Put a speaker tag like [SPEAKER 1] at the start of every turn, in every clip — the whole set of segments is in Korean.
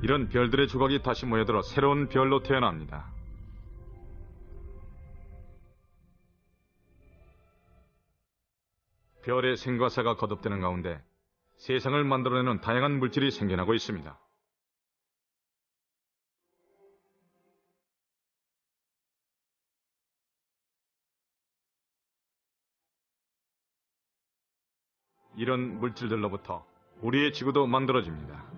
[SPEAKER 1] 이런 별들의 조각이 다시 모여들어 새로운 별로 태어납니다. 별의 생과사가 거듭되는 가운데 세상을 만들어내는 다양한 물질이 생겨나고 있습니다. 이런 물질들로부터 우리의 지구도 만들어집니다.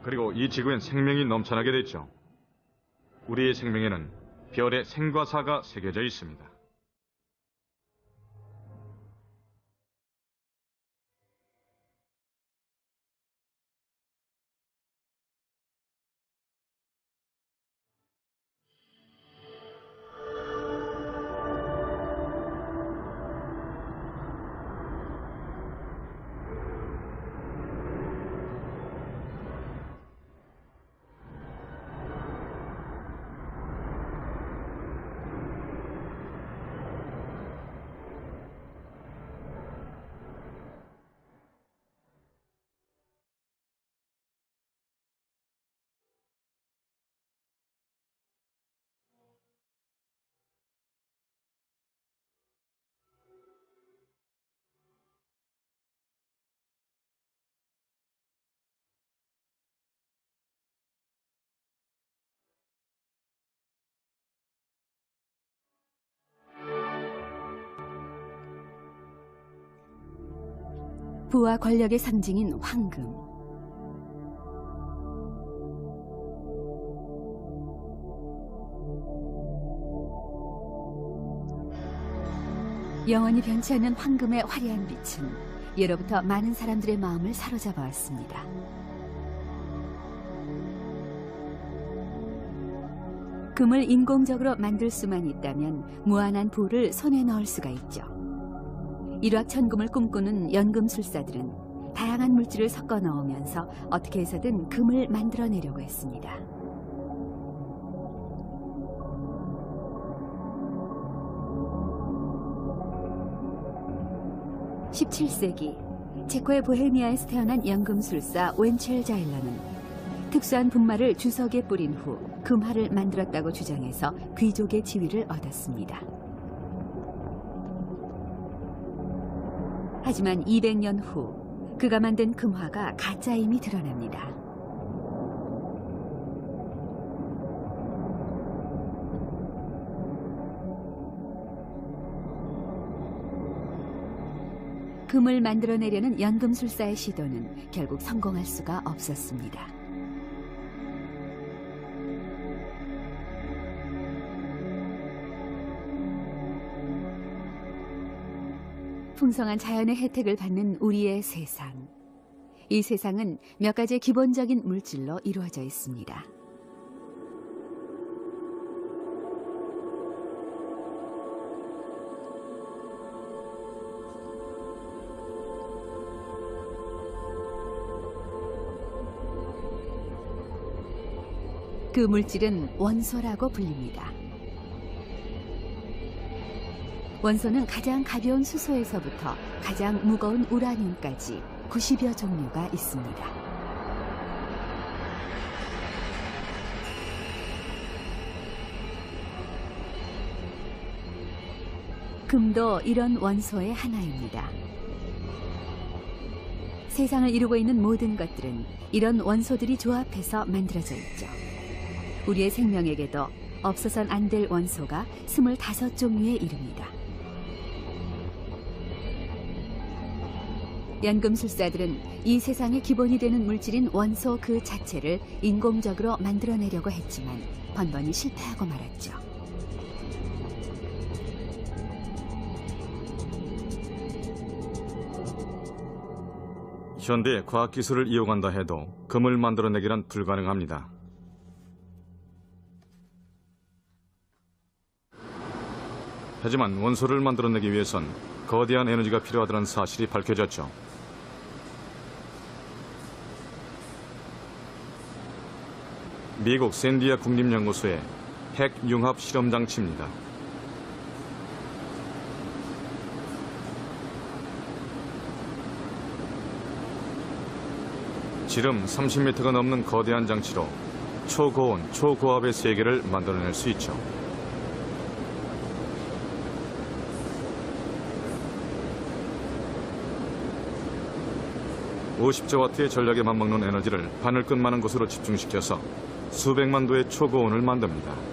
[SPEAKER 1] 그리고 이 지구엔 생명이 넘쳐나게 됐죠. 우리의 생명에는 별의 생과사가 새겨져 있습니다.
[SPEAKER 2] 부와 권력의 상징인 황금. 영원히 변치 않는 황금의 화려한 빛은 예로부터 많은 사람들의 마음을 사로잡아 왔습니다. 금을 인공적으로 만들 수만 있다면 무한한 부를 손에 넣을 수가 있죠. 일확천금을 꿈꾸는 연금술사들은 다양한 물질을 섞어 넣으면서 어떻게 해서든 금을 만들어내려고 했습니다. (17세기) 체코의 보헤미아에서 태어난 연금술사 웬첼 자일러는 특수한 분말을 주석에 뿌린 후 금화를 만들었다고 주장해서 귀족의 지위를 얻었습니다. 하지만 200년 후 그가 만든 금화가 가짜임이 드러납니다. 금을 만들어내려는 연금술사의 시도는 결국 성공할 수가 없었습니다. 풍성한 자연의 혜택을 받는 우리의 세상. 이 세상은 몇 가지의 기본적인 물질로 이루어져 있습니다. 그 물질은 원소라고 불립니다. 원소는 가장 가벼운 수소에서부터 가장 무거운 우라늄까지 90여 종류가 있습니다. 금도 이런 원소의 하나입니다. 세상을 이루고 있는 모든 것들은 이런 원소들이 조합해서 만들어져 있죠. 우리의 생명에게도 없어선 안 될 원소가 25종류에 이릅니다. 연금술사들은 이 세상의 기본이 되는 물질인 원소 그 자체를 인공적으로 만들어내려고 했지만 번번이 실패하고 말았죠.
[SPEAKER 1] 현대의 과학기술을 이용한다 해도 금을 만들어내기란 불가능합니다. 하지만 원소를 만들어내기 위해선 거대한 에너지가 필요하다는 사실이 밝혀졌죠. 미국 샌디아 국립연구소의 핵융합 실험장치입니다. 지름 30m가 넘는 거대한 장치로 초고온, 초고압의 세계를 만들어낼 수 있죠. (50자와트의) 전력에 맞먹는 에너지를 바늘끝만한 곳으로 집중시켜서 수백만 도의 초고온을 만듭니다.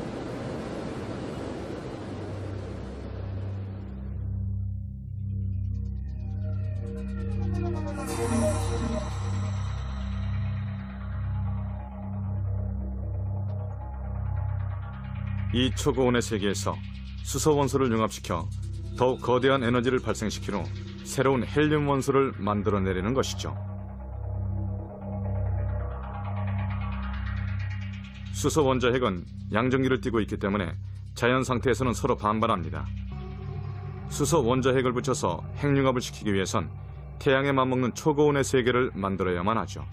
[SPEAKER 1] 이 초고온의 세계에서 수소 원소를 융합시켜 더욱 거대한 에너지를 발생시킨 후 새로운 헬륨 원소를 만들어내려는 것이죠. 수소 원자핵은 양전기를 띠고 있기 때문에 자연 상태에서는 서로 반발합니다. 수소 원자핵을 붙여서 핵융합을 시키기 위해선 태양에 맞먹는 초고온의 세계를 만들어야만 하죠.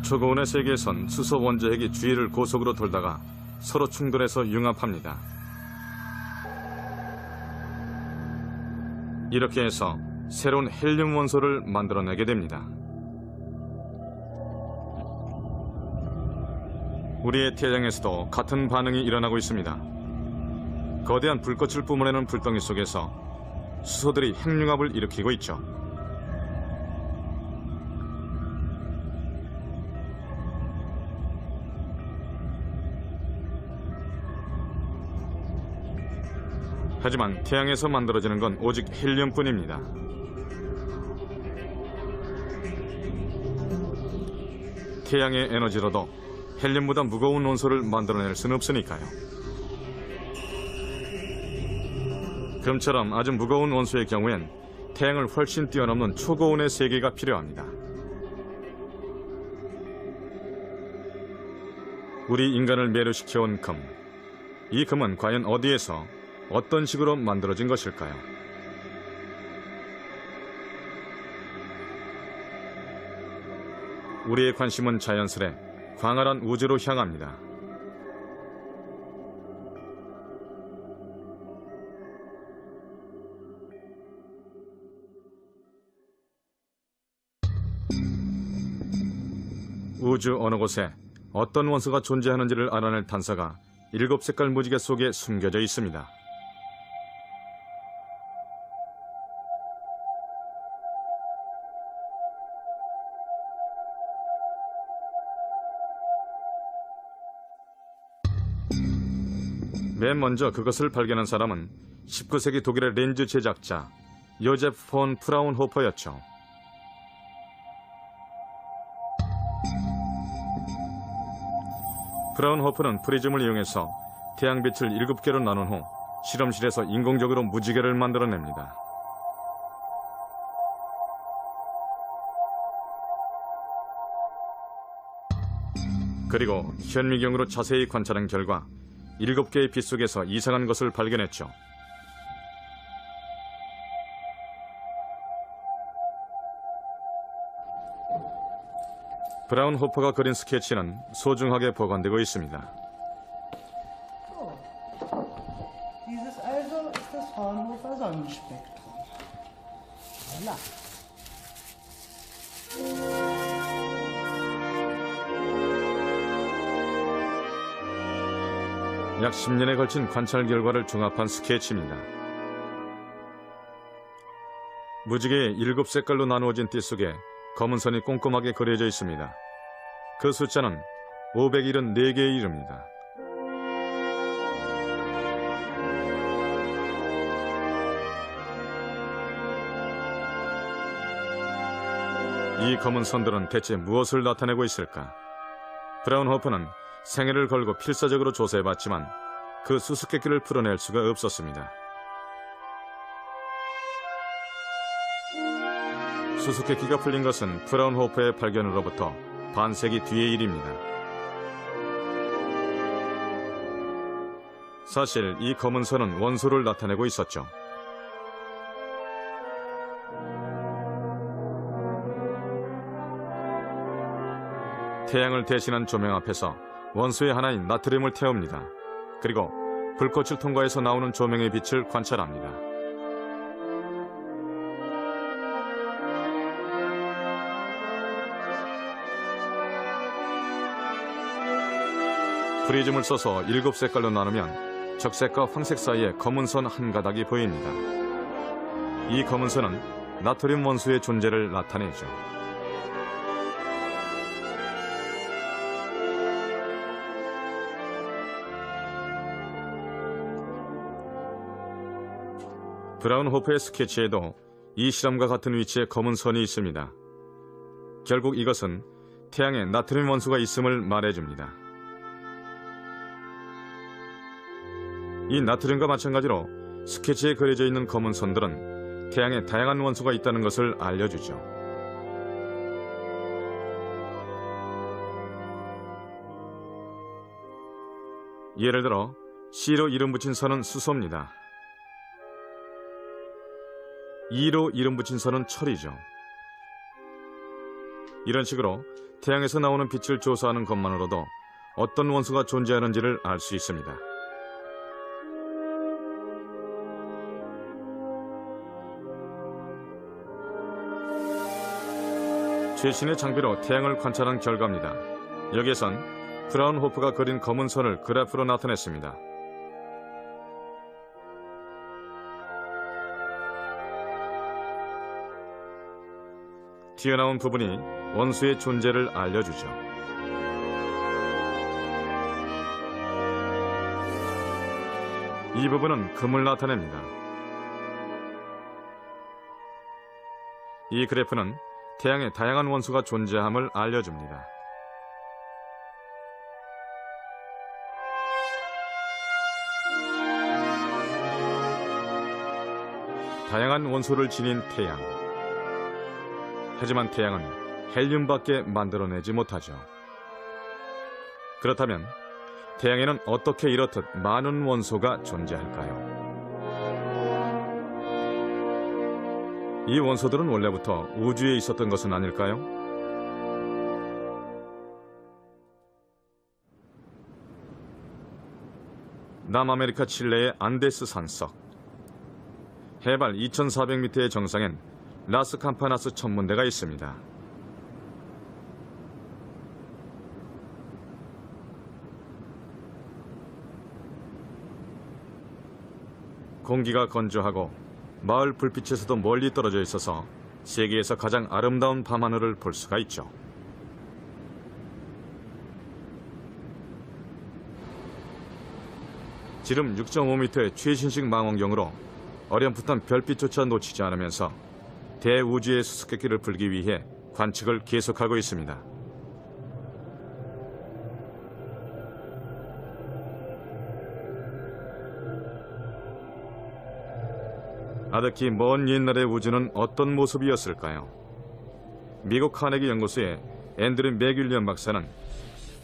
[SPEAKER 1] 초고온의 세계에선 수소 원자핵이 주위를 고속으로 돌다가 서로 충돌해서 융합합니다. 이렇게 해서 새로운 헬륨 원소를 만들어내게 됩니다. 우리의 태양에서도 같은 반응이 일어나고 있습니다. 거대한 불꽃을 뿜어내는 불덩이 속에서 수소들이 핵융합을 일으키고 있죠. 하지만 태양에서 만들어지는 건 오직 헬륨뿐입니다. 태양의 에너지로도 헬륨보다 무거운 원소를 만들어낼 수는 없으니까요. 금처럼 아주 무거운 원소의 경우엔 태양을 훨씬 뛰어넘는 초고온의 세계가 필요합니다. 우리 인간을 매료시켜온 금. 이 금은 과연 어디에서 어떤 식으로 만들어진 것일까요? 우리의 관심은 자연스레 광활한 우주로 향합니다. 우주 어느 곳에 어떤 원소가 존재하는지를 알아낼探査가 7색깔 무지개 속에 숨겨져 있습니다. 맨 먼저 그것을 발견한 사람은 19세기 독일의 렌즈 제작자 요제프 폰 프라운호퍼였죠. 프라운호퍼는 프리즘을 이용해서 태양빛을 7개로 나눈 후 실험실에서 인공적으로 무지개를 만들어냅니다. 그리고 현미경으로 자세히 관찰한 결과 7개의 빛 속에서 이상한 것을 발견했죠. 브라운호퍼가 그린 스케치는 소중하게 보관되고 있습니다.
[SPEAKER 3] Dieses also ist das Fraunhofer Sonnenspektrum. Voilà.
[SPEAKER 1] 약 10년에 걸친 관찰 결과를 종합한 스케치입니다. 무지개의 7색깔로 나누어진 띠 속에 검은 선이 꼼꼼하게 그려져 있습니다. 그 숫자는 574개에 이릅니다. 이 검은 선들은 대체 무엇을 나타내고 있을까? 브라운호퍼는 생애를 걸고 필사적으로 조사해봤지만 그 수수께끼를 풀어낼 수가 없었습니다. 수수께끼가 풀린 것은 브라운호퍼의 발견으로부터 반세기 뒤의 일입니다. 사실 이 검은 선은 원소를 나타내고 있었죠. 태양을 대신한 조명 앞에서 원소의 하나인 나트륨을 태웁니다. 그리고 불꽃을 통과해서 나오는 조명의 빛을 관찰합니다. 프리즘을 써서 7색깔로 나누면 적색과 황색 사이에 검은 선 한 가닥이 보입니다. 이 검은 선은 나트륨 원소의 존재를 나타내죠. 브라운호프의 스케치에도 이 실험과 같은 위치에 검은 선이 있습니다. 결국 이것은 태양에 나트륨 원소가 있음을 말해줍니다. 이 나트륨과 마찬가지로 스케치에 그려져 있는 검은 선들은 태양에 다양한 원소가 있다는 것을 알려주죠. 예를 들어 C로 이름 붙인 선은 수소입니다. E로 이름 붙인 선은 철이죠. 이런 식으로 태양에서 나오는 빛을 조사하는 것만으로도 어떤 원소가 존재하는지를 알 수 있습니다. 최신의 장비로 태양을 관찰한 결과입니다. 여기에선 브라운호프가 그린 검은 선을 그래프로 나타냈습니다. 튀어나온 부분이 원소의 존재를 알려주죠. 이 부분은 금을 나타냅니다. 이 그래프는 태양에 다양한 원소가 존재함을 알려줍니다. 다양한 원소를 지닌 태양. 하지만 태양은 헬륨밖에 만들어내지 못하죠. 그렇다면 태양에는 어떻게 이렇듯 많은 원소가 존재할까요? 이 원소들은 원래부터 우주에 있었던 것은 아닐까요? 남아메리카 칠레의 안데스 산석. 해발 2400m의 정상엔 라스 캠파나스 천문대가 있습니다. 공기가 건조하고 마을 불빛에서도 멀리 떨어져 있어서 세계에서 가장 아름다운 밤하늘을 볼 수가 있죠. 지름 6.5m의 최신식 망원경으로 어렴풋한 별빛조차 놓치지 않으면서 대우주의 수수께끼를 풀기 위해 관측을 계속하고 있습니다. 아득히 먼 옛날의 우주는 어떤 모습이었을까요? 미국 카네기 연구소의 앤드류 맥윌리엄 박사는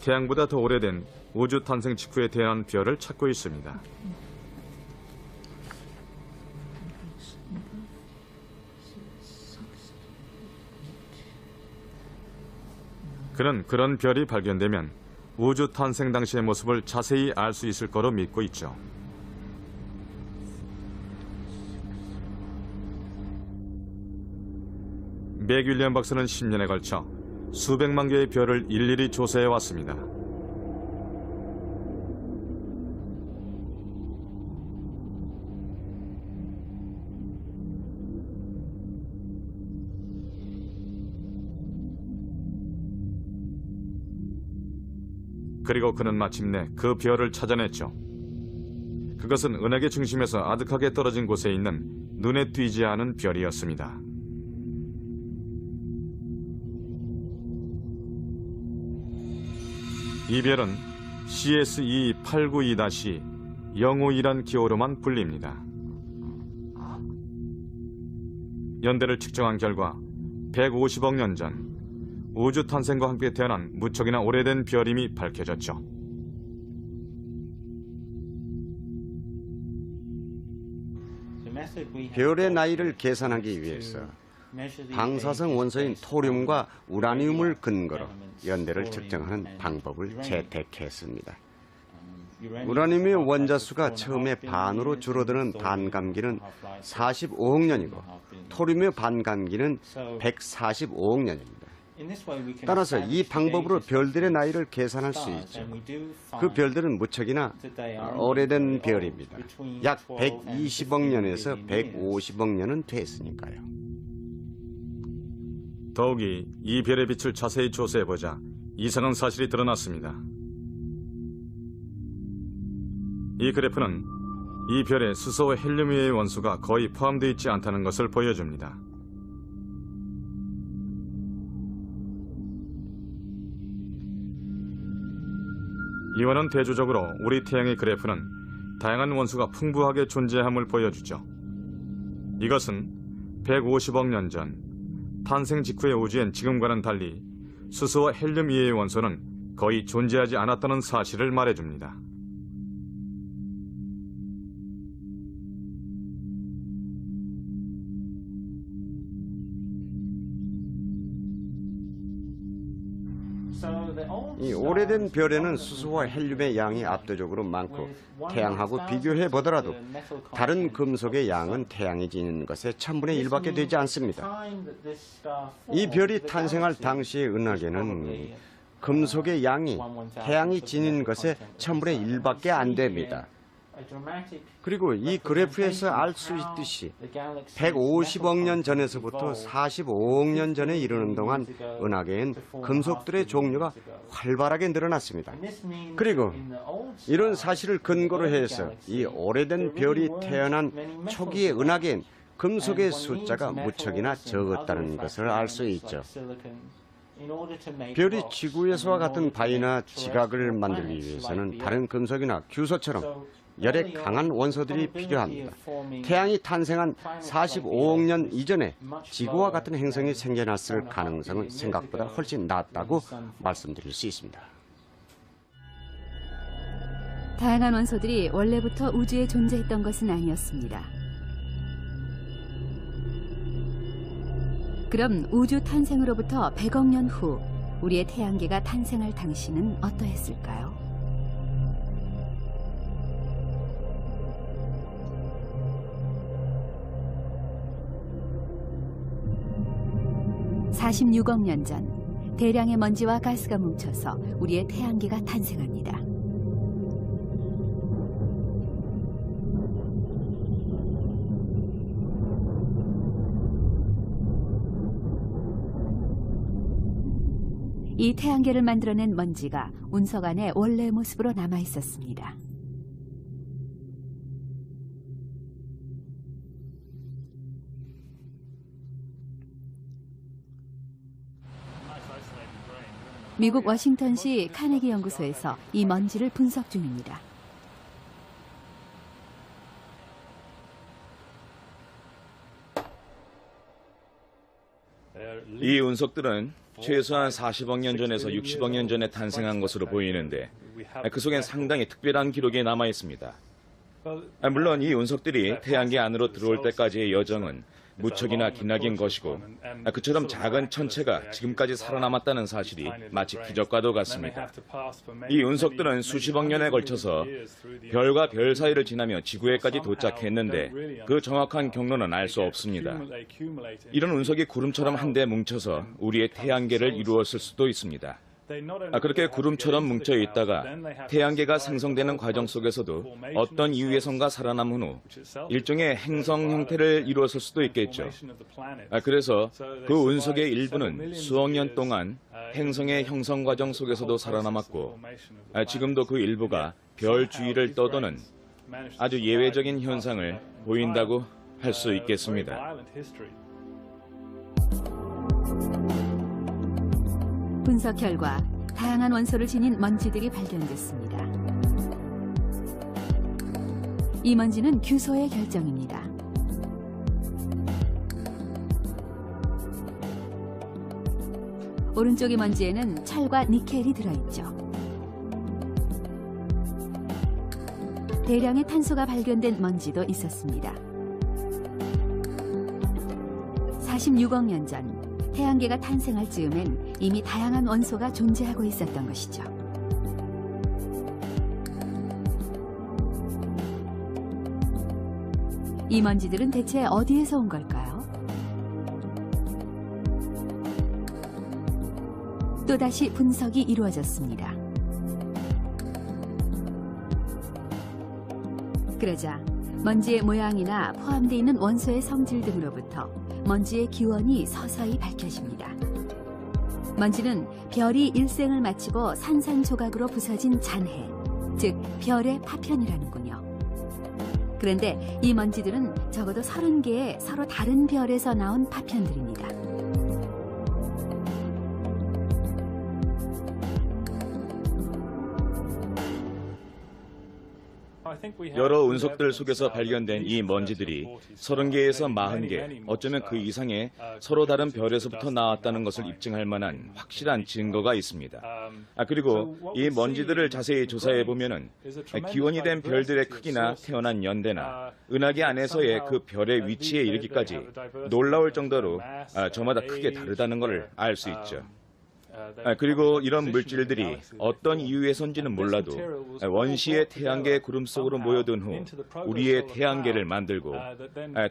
[SPEAKER 1] 태양보다 더 오래된 우주 탄생 직후에 태어난 별을 찾고 있습니다. 그는 그런 별이 발견되면 우주 탄생 당시의 모습을 자세히 알 수 있을 거로 믿고 있죠. 맥윌리엄 박사는 10년에 걸쳐 수백만 개의 별을 일일이 조사해 왔습니다. 그리고 그는 마침내 그 별을 찾아냈죠. 그것은 은하계 중심에서 아득하게 떨어진 곳에 있는 눈에 띄지 않은 별이었습니다. 이 별은 CSE-892-052란 기호로만 불립니다. 연대를 측정한 결과 150억 년 전 우주 탄생과 함께 태어난 무척이나 오래된 별임이 밝혀졌죠.
[SPEAKER 4] 별의 나이를 계산하기 위해서 방사성 원소인 토륨과 우라늄을 근거로 연대를 측정하는 방법을 채택했습니다. 우라늄의 원자수가 처음에 반으로 줄어드는 반감기는 45억 년이고 토륨의 반감기는 145억 년입니다. 따라서 이 방법으로 별들의 나이를 계산할 수 있죠. 그 별들은 무척이나 오래된 별입니다. 약 120억 년에서 150억 년은 됐으니까요.
[SPEAKER 1] 더욱이 이 별의 빛을 자세히 조사해보자 이상한 사실이 드러났습니다. 이 그래프는 이 별의 수소와 헬륨의 원소가 거의 포함되어 있지 않다는 것을 보여줍니다. 이와는 대조적으로 우리 태양의 그래프는 다양한 원소가 풍부하게 존재함을 보여주죠. 이것은 150억 년 전 탄생 직후의 우주엔 지금과는 달리 수소와 헬륨 이외의 원소는 거의 존재하지 않았다는 사실을 말해줍니다.
[SPEAKER 4] 이 오래된 별에는 수소와 헬륨의 양이 압도적으로 많고 태양하고 비교해 보더라도 다른 금속의 양은 태양이 지닌 것의 1000분의 1밖에 되지 않습니다. 이 별이 탄생할 당시의 은하계는 금속의 양이 태양이 지닌 것의 1000분의 1밖에 안 됩니다. 그리고 이 그래프에서 알 수 있듯이 150억 년 전에서부터 45억 년 전에 이르는 동안 은하계엔 금속들의 종류가 활발하게 늘어났습니다. 그리고 이런 사실을 근거로 해서 이 오래된 별이 태어난 초기의 은하계엔 금속의 숫자가 무척이나 적었다는 것을 알 수 있죠. 별이 지구에서와 같은 바위나 지각을 만들기 위해서는 다른 금속이나 규소처럼 열에 강한 원소들이 필요합니다. 태양이 탄생한 45억 년 이전에 지구와 같은 행성이 생겨났을 가능성은 생각보다 훨씬 낮다고 말씀드릴 수 있습니다.
[SPEAKER 2] 다양한 원소들이 원래부터 우주에 존재했던 것은 아니었습니다. 그럼 우주 탄생으로부터 100억 년 후 우리의 태양계가 탄생할 당시는 어떠했을까요? (46억 년) 전 대량의 먼지와 가스가 뭉쳐서 우리의 태양계가 탄생합니다. 이 태양계를 만들어낸 먼지가 운석 안에 원래의 모습으로 남아 있었습니다. 미국 워싱턴시 카네기 연구소에서 이 먼지를 분석 중입니다.
[SPEAKER 5] 이 운석들은 최소한 40억 년 전에서 60억 년 전에 탄생한 것으로 보이는데 그 속엔 상당히 특별한 기록이 남아 있습니다. 물론 이 운석들이 태양계 안으로 들어올 때까지의 여정은 무척이나 기나긴 것이고 그처럼 작은 천체가 지금까지 살아남았다는 사실이 마치 기적과도 같습니다. 이 운석들은 수십억 년에 걸쳐서 별과 별 사이를 지나며 지구에까지 도착했는데 그 정확한 경로는 알 수 없습니다. 이런 운석이 구름처럼 한데 뭉쳐서 우리의 태양계를 이루었을 수도 있습니다. 그렇게 구름처럼 뭉쳐 있다가 태양계가 생성되는 과정 속에서도 어떤 이유에선가 살아남은 후 일종의 행성 형태를 이루었을 수도 있겠죠. 그래서 그 운석의 일부는 수억 년 동안 행성의 형성 과정 속에서도 살아남았고 지금도 그 일부가 별 주위를 떠도는 아주 예외적인 현상을 보인다고 할 수 있겠습니다.
[SPEAKER 2] 분석 결과 다양한 원소를 지닌 먼지들이 발견됐습니다. 이 먼지는 규소의 결정입니다. 오른쪽의 먼지에는 철과 니켈이 들어있죠. 대량의 탄소가 발견된 먼지도 있었습니다. 46억 년 전 태양계가 탄생할 즈음엔 이미 다양한 원소가 존재하고 있었던 것이죠. 이 먼지들은 대체 어디에서 온 걸까요? 또다시 분석이 이루어졌습니다. 그러자 먼지의 모양이나 포함되어 있는 원소의 성질 등으로부터 먼지의 기원이 서서히 밝혀집니다. 먼지는 별이 일생을 마치고 산산조각으로 부서진 잔해, 즉 별의 파편이라는군요. 그런데 이 먼지들은 적어도 30개의 서로 다른 별에서 나온 파편들입니다.
[SPEAKER 5] 여러 운석들 속에서 발견된 이 먼지들이 30개에서 40개, 어쩌면 그 이상의 서로 다른 별에서부터 나왔다는 것을 입증할 만한 확실한 증거가 있습니다. 그리고 이 먼지들을 자세히 조사해 보면은 기원이 된 별들의 크기나 태어난 연대나 은하계 안에서의 그 별의 위치에 이르기까지 놀라울 정도로 저마다 크게 다르다는 것을 알 수 있죠. 그리고 이런 물질들이 어떤 이유에선지는 몰라도 원시의 태양계 구름 속으로 모여든 후 우리의 태양계를 만들고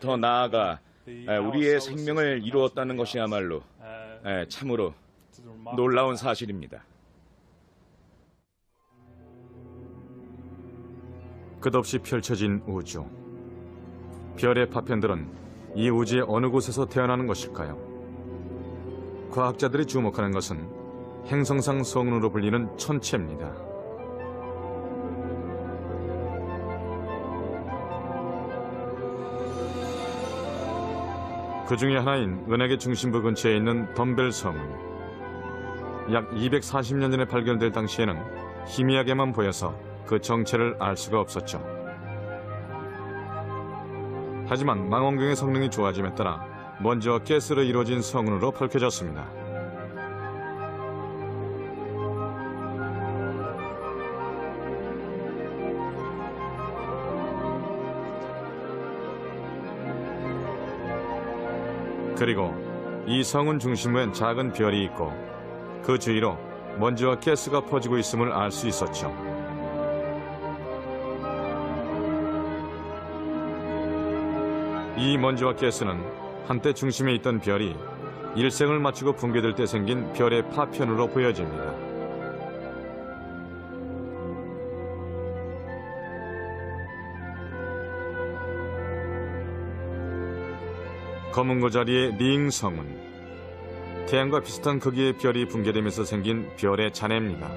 [SPEAKER 5] 더 나아가 우리의 생명을 이루었다는 것이야말로 참으로 놀라운 사실입니다.
[SPEAKER 1] 끝없이 펼쳐진 우주. 별의 파편들은 이 우주의 어느 곳에서 태어나는 것일까요? 과학자들이 주목하는 것은 행성상 성운으로 불리는 천체입니다. 그 중에 하나인 은하계 중심부 근처에 있는 덤벨 성운. 약 240년 전에 발견될 당시에는 희미하게만 보여서 그 정체를 알 수가 없었죠. 하지만 망원경의 성능이 좋아짐에 따라 먼지와 가스로 이루어진 성운으로 밝혀졌습니다. 그리고 이 성운 중심부엔 작은 별이 있고 그 주위로 먼지와 가스가 퍼지고 있음을 알 수 있었죠. 이 먼지와 가스는 한때 중심에 있던 별이 일생을 마치고 붕괴될 때 생긴 별의 파편으로 보여집니다. 검은 고자리의 링 성운. 태양과 비슷한 크기의 별이 붕괴되면서 생긴 별의 잔해입니다.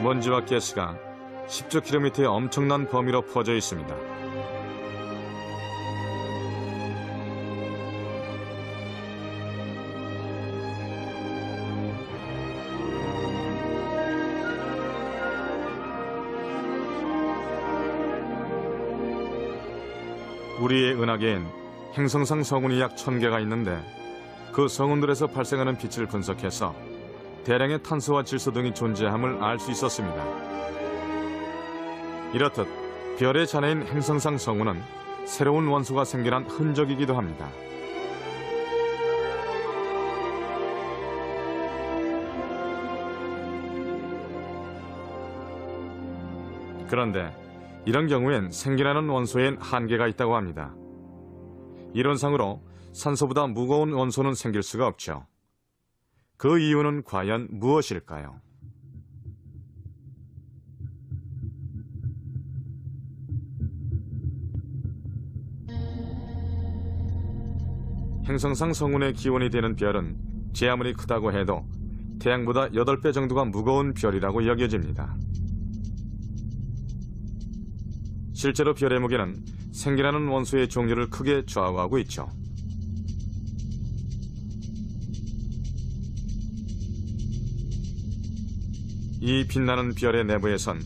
[SPEAKER 1] 먼지와 가스가 10조 킬로미터의 엄청난 범위로 퍼져 있습니다. 우리의 은하계엔 행성상 성운이 약 1000개가 있는데 그 성운들에서 발생하는 빛을 분석해서 대량의 탄소와 질소 등이 존재함을 알 수 있었습니다. 이렇듯 별의 잔해인 행성상 성운은 새로운 원소가 생겨난 흔적이기도 합니다. 그런데 이런 경우엔 생겨나는 원소엔 한계가 있다고 합니다. 이론상으로 산소보다 무거운 원소는 생길 수가 없죠. 그 이유는 과연 무엇일까요? 행성상 성운의 기원이 되는 별은 제 아무리 크다고 해도 태양보다 8배 정도가 무거운 별이라고 여겨집니다. 실제로 별의 무게는 생겨나는 원소의 종류를 크게 좌우하고 있죠. 이 빛나는 별의 내부에선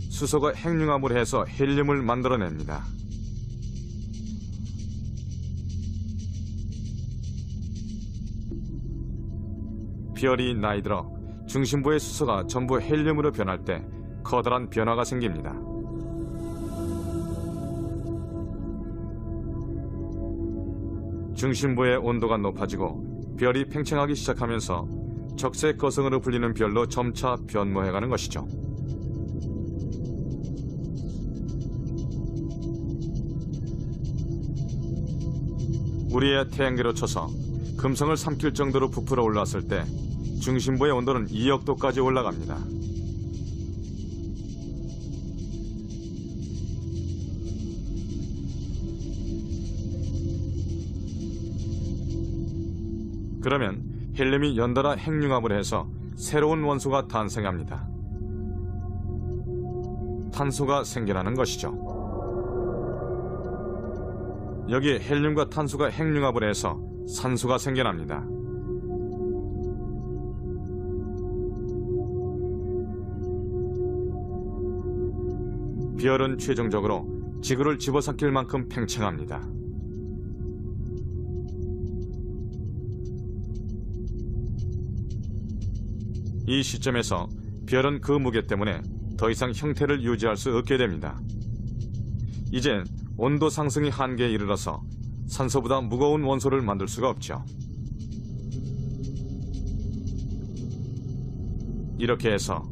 [SPEAKER 1] 수소가 핵융합을 해서 헬륨을 만들어냅니다. 별이 나이 들어 중심부의 수소가 전부 헬륨으로 변할 때 커다란 변화가 생깁니다. 중심부의 온도가 높아지고 별이 팽창하기 시작하면서 적색 거성으로 불리는 별로 점차 변모해가는 것이죠. 우리의 태양계로 쳐서 금성을 삼킬 정도로 부풀어 올랐을 때 중심부의 온도는 2억 도까지 올라갑니다. 그러면 헬륨이 연달아 핵융합을 해서 새로운 원소가 탄생합니다. 탄소가 생겨나는 것이죠. 여기에 헬륨과 탄소가 핵융합을 해서 산소가 생겨납니다. 별은 최종적으로 지구를 집어삼킬 만큼 팽창합니다. 이 시점에서 별은 그 무게 때문에 더 이상 형태를 유지할 수 없게 됩니다. 이젠 온도 상승이 한계에 이르러서 산소보다 무거운 원소를 만들 수가 없죠. 이렇게 해서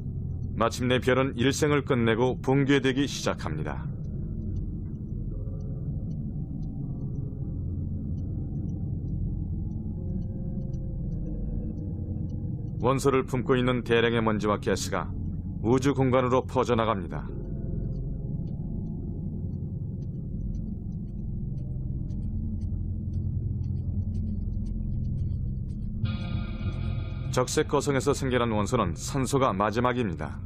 [SPEAKER 1] 마침내 별은 일생을 끝내고 붕괴되기 시작합니다. 원소를 품고 있는 대량의 먼지와 가스가 우주 공간으로 퍼져나갑니다. 적색 거성에서 생겨난 원소는 산소가 마지막입니다.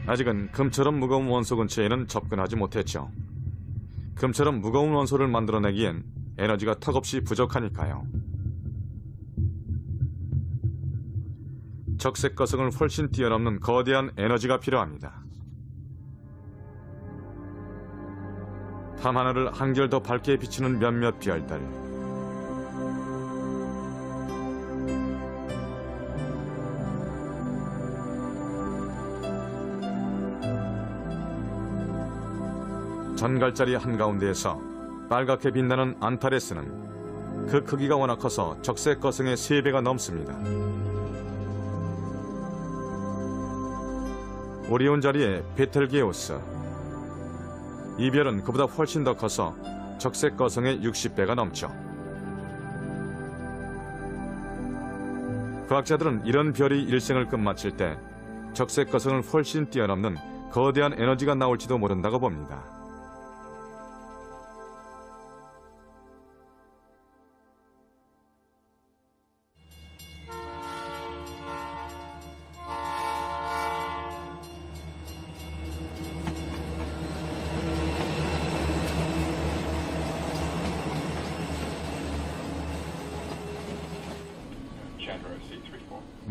[SPEAKER 1] 아직은 금처럼 무거운 원소 근처에는 접근하지 못했죠. 금처럼 무거운 원소를 만들어내기엔 에너지가 턱없이 부족하니까요. 적색 거성을 훨씬 뛰어넘는 거대한 에너지가 필요합니다. 밤하늘을 한결 더 밝게 비추는 몇몇 별들. 전갈자리 한가운데에서 빨갛게 빛나는 안타레스는 그 크기가 워낙 커서 적색 거성의 3배가 넘습니다. 오리온 자리에 베텔게우스. 이 별은 그보다 훨씬 더 커서 적색 거성의 60배가 넘죠. 과학자들은 이런 별이 일생을 끝마칠 때 적색 거성을 훨씬 뛰어넘는 거대한 에너지가 나올지도 모른다고 봅니다.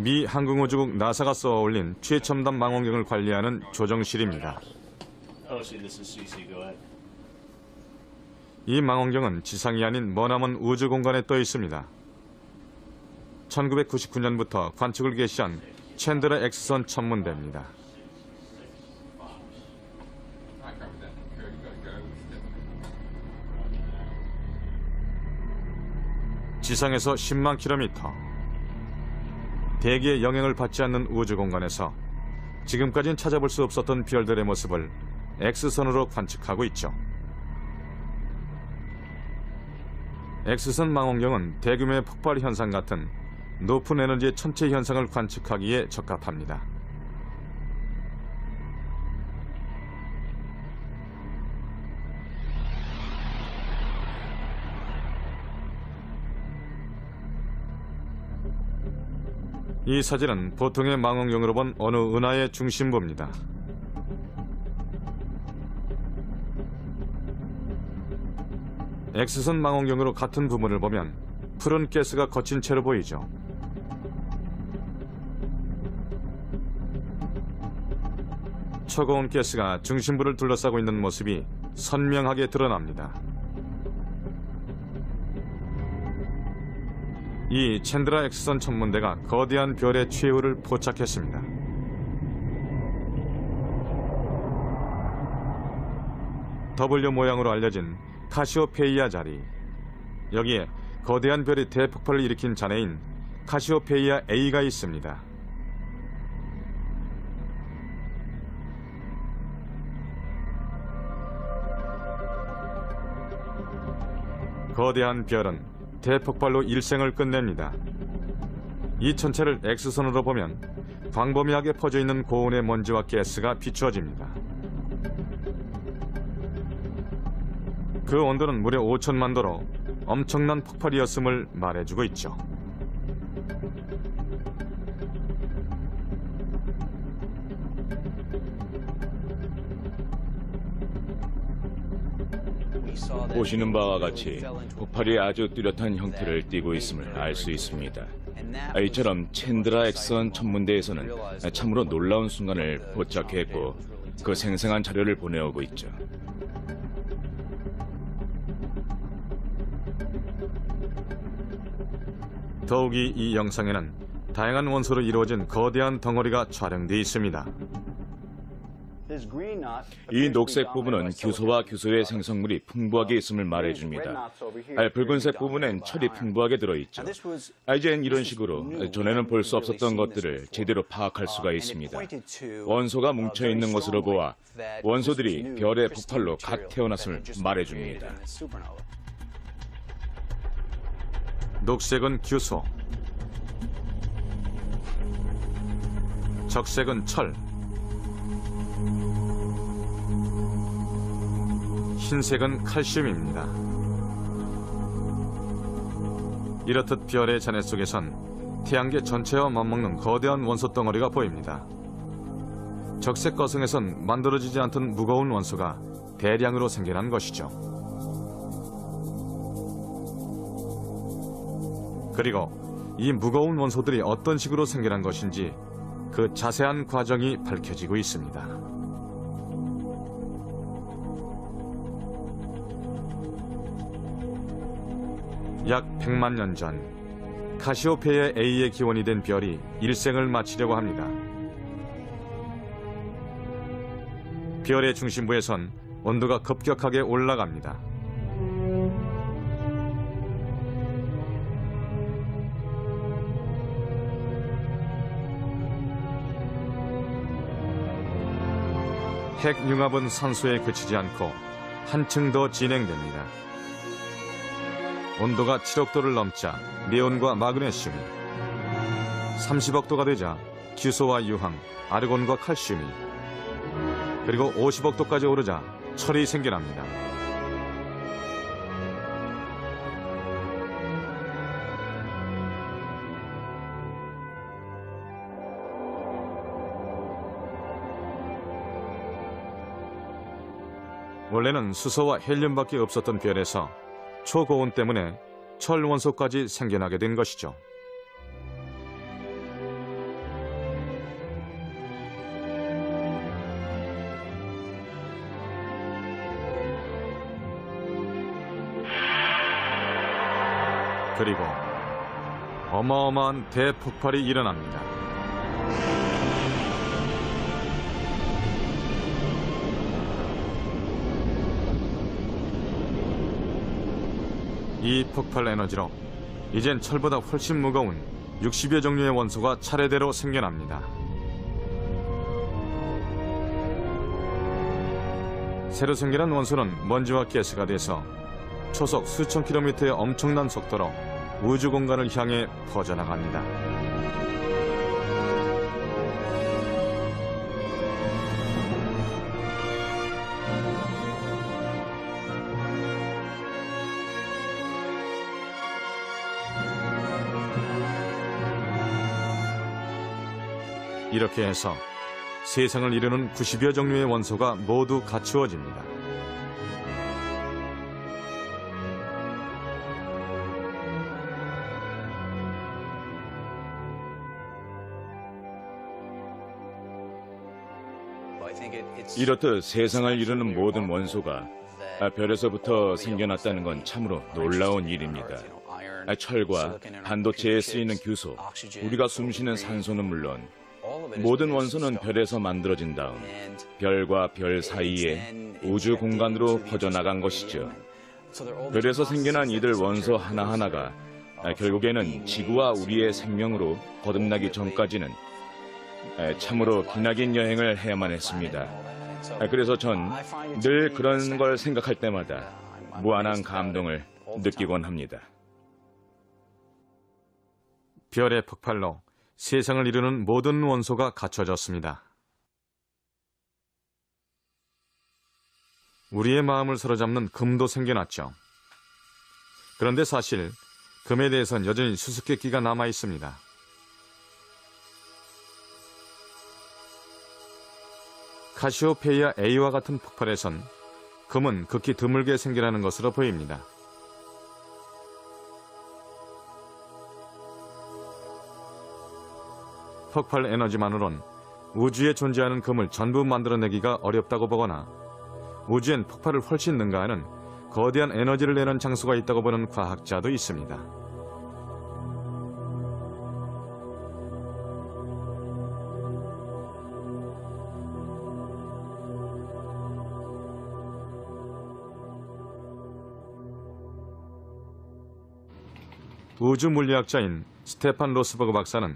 [SPEAKER 1] 미 항공우주국 나사가 쏘아 올린 최첨단 망원경을 관리하는 조정실입니다. 이 망원경은 지상이 아닌 머나먼 우주 공간에 떠 있습니다. 1999년부터 관측을 개시한 챈들러 X선 천문대입니다. 지상에서 10만 킬로미터, 대기의 영향을 받지 않는 우주 공간에서 지금까지는 찾아볼 수 없었던 별들의 모습을 X선으로 관측하고 있죠. X선 망원경은 대규모의 폭발 현상 같은 높은 에너지의 천체 현상을 관측하기에 적합합니다. 이 사진은 보통의 망원경으로 본 어느 은하의 중심부입니다. X선 망원경으로 같은 부분을 보면 푸른 가스가 거친 채로 보이죠. 차가운 가스가 중심부를 둘러싸고 있는 모습이 선명하게 드러납니다. 이 챈드라 X선 천문대가 거대한 별의 최후를 포착했습니다. W 모양으로 알려진 카시오페이아 자리. 여기에 거대한 별이 대폭발을 일으킨 잔해인 카시오페이아 A가 있습니다. 거대한 별은 대폭발로 일생을 끝냅니다. 이 천체를 X선으로 보면 광범위하게 퍼져있는 고온의 먼지와 가스가 비추어집니다. 그 온도는 무려 5천만 도로 엄청난 폭발이었음을 말해주고 있죠.
[SPEAKER 5] 보시는 바와 같이 폭발이 아주 뚜렷한 형태를 띠고 있음을 알 수 있습니다. 이처럼 챈드라 X선 천문대에서는 참으로 놀라운 순간을 포착했고 그 생생한 자료를 보내오고 있죠.
[SPEAKER 1] 더욱이 이 영상에는 다양한 원소로 이루어진 거대한 덩어리가 촬영되어 있습니다.
[SPEAKER 5] 이 녹색 부분은 규소와 규소의 생성물이 풍부하게 있음을 말해줍니다. 붉은색 부분엔 철이 풍부하게 들어있죠. 이젠 이런 식으로 전에는 볼 수 없었던 것들을 제대로 파악할 수가 있습니다. 원소가 뭉쳐있는 것으로 보아 원소들이 별의 폭발로 갓 태어났음을 말해줍니다.
[SPEAKER 1] 녹색은 규소, 적색은 철, 흰색은 칼슘입니다. 이렇듯 별의 잔해 속에선 태양계 전체와 맞먹는 거대한 원소 덩어리가 보입니다. 적색 거성에선 만들어지지 않던 무거운 원소가 대량으로 생겨난 것이죠. 그리고 이 무거운 원소들이 어떤 식으로 생겨난 것인지 그 자세한 과정이 밝혀지고 있습니다. 약 100만 년 전 카시오페이아 A의 기원이 된 별이 일생을 마치려고 합니다. 별의 중심부에선 온도가 급격하게 올라갑니다. 핵융합은 산소에 그치지 않고 한층 더 진행됩니다. 온도가 7억 도를 넘자 네온과 마그네슘이, 30억 도가 되자 규소와 유황, 아르곤과 칼슘이, 그리고 50억 도까지 오르자 철이 생겨납니다. 원래는 수소와 헬륨밖에 없었던 별에서 초고온 때문에 철 원소까지 생겨나게 된 것이죠. 그리고 어마어마한 대폭발이 일어납니다. 이 폭발 에너지로 이젠 철보다 훨씬 무거운 60여 종류의 원소가 차례대로 생겨납니다. 새로 생겨난 원소는 먼지와 가스가 돼서 초속 수천 킬로미터의 엄청난 속도로 우주 공간을 향해 퍼져나갑니다. 이렇게 해서 세상을 이루는 90여 종류의 원소가 모두 갖추어집니다.
[SPEAKER 5] 이렇듯 세상을 이루는 모든 원소가 별에서부터 생겨났다는 건 참으로 놀라운 일입니다. 철과 반도체에 쓰이는 규소, 우리가 숨쉬는 산소는 물론 모든 원소는 별에서 만들어진 다음 별과 별 사이에 우주 공간으로 퍼져나간 것이죠. 별에서 생겨난 이들 원소 하나하나가 결국에는 지구와 우리의 생명으로 거듭나기 전까지는 참으로 기나긴 여행을 해야만 했습니다. 그래서 전 늘 그런 걸 생각할 때마다 무한한 감동을 느끼곤 합니다.
[SPEAKER 1] 별의 폭발로 세상을 이루는 모든 원소가 갖춰졌습니다. 우리의 마음을 사로잡는 금도 생겨났죠. 그런데 사실 금에 대해선 여전히 수수께끼가 남아 있습니다. 카시오페이아 A와 같은 폭발에선 금은 극히 드물게 생겨나는 것으로 보입니다. 폭발 에너지만으론 우주에 존재하는 금을 전부 만들어내기가 어렵다고 보거나 우주엔 폭발을 훨씬 능가하는 거대한 에너지를 내는 장소가 있다고 보는 과학자도 있습니다. 우주 물리학자인 스테판 로스버그 박사는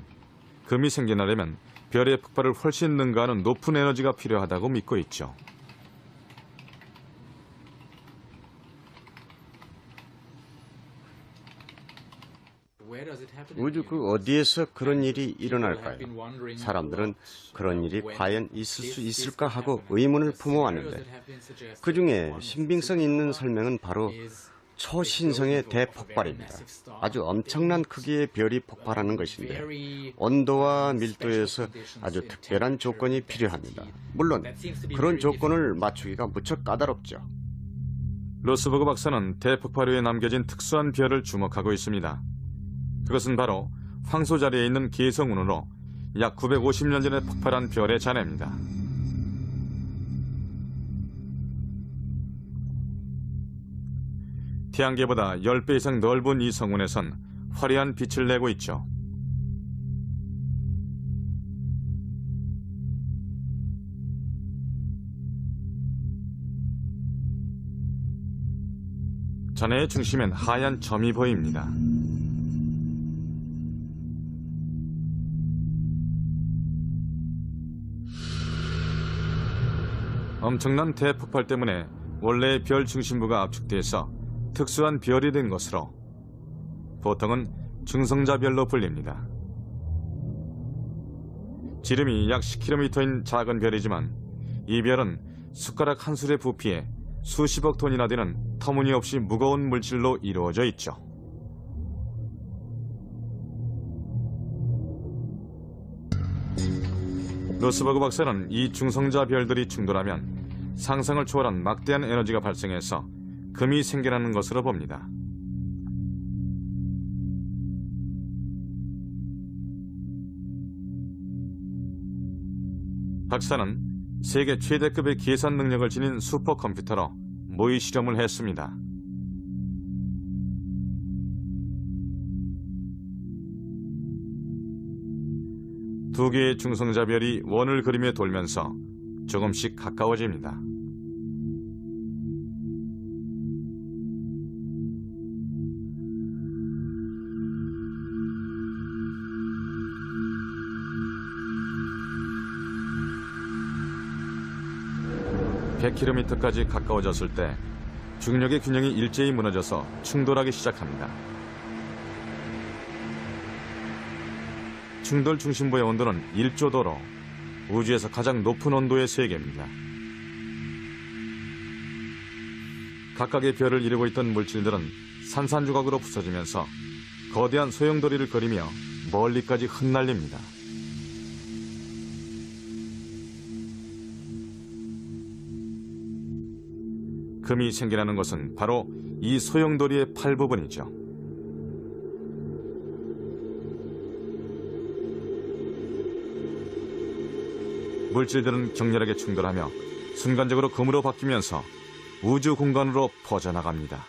[SPEAKER 1] 금이 생겨나려면 별의 폭발을 훨씬 능가하는 높은 에너지가 필요하다고 믿고 있죠.
[SPEAKER 4] 우주 그 어디에서 그런 일이 일어날까요? 사람들은 그런 일이 과연 있을 수 있을까 하고 의문을 품어왔는데 그 중에 신빙성 있는 설명은 바로 초신성의 대폭발입니다. 아주 엄청난 크기의 별이 폭발하는 것인데 온도와 밀도에서 아주 특별한 조건이 필요합니다. 물론 그런 조건을 맞추기가 무척 까다롭죠.
[SPEAKER 1] 로스버그 박사는 대폭발 후에 남겨진 특수한 별을 주목하고 있습니다. 그것은 바로 황소 자리에 있는 개성운으로 약 950년 전에 폭발한 별의 잔해입니다. 태양계보다 10배 이상 넓은 이 성운에선 화려한 빛을 내고 있죠. 잔해의 중심엔 하얀 점이 보입니다. 엄청난 대폭발 때문에 원래의 별 중심부가 압축돼서 특수한 별이 된 것으로 보통은 중성자별로 불립니다. 지름이 약 10km인 작은 별이지만 이 별은 숟가락 한 술의 부피에 수십억 톤이나 되는 터무니없이 무거운 물질로 이루어져 있죠. 로스버그 박사는 이 중성자 별들이 충돌하면 상상을 초월한 막대한 에너지가 발생해서 금이 생겨나는 것으로 봅니다. 박사는 세계 최대급의 계산 능력을 지닌 슈퍼컴퓨터로 모의 실험을 했습니다. 두 개의 중성자별이 원을 그리며 돌면서 조금씩 가까워집니다. (100km까지) 가까워졌을 때 중력의 균형이 일제히 무너져서 충돌하기 시작합니다. 충돌 중심부의 온도는 1조도로 우주에서 가장 높은 온도의 세계입니다. 각각의 별을 이루고 있던 물질들은 산산조각으로 부서지면서 거대한 소용돌이를 그리며 멀리까지 흩날립니다. 금이 생겨나는 것은 바로 이 소용돌이의 팔 부분이죠. 물질들은 격렬하게 충돌하며 순간적으로 금으로 바뀌면서 우주 공간으로 퍼져나갑니다.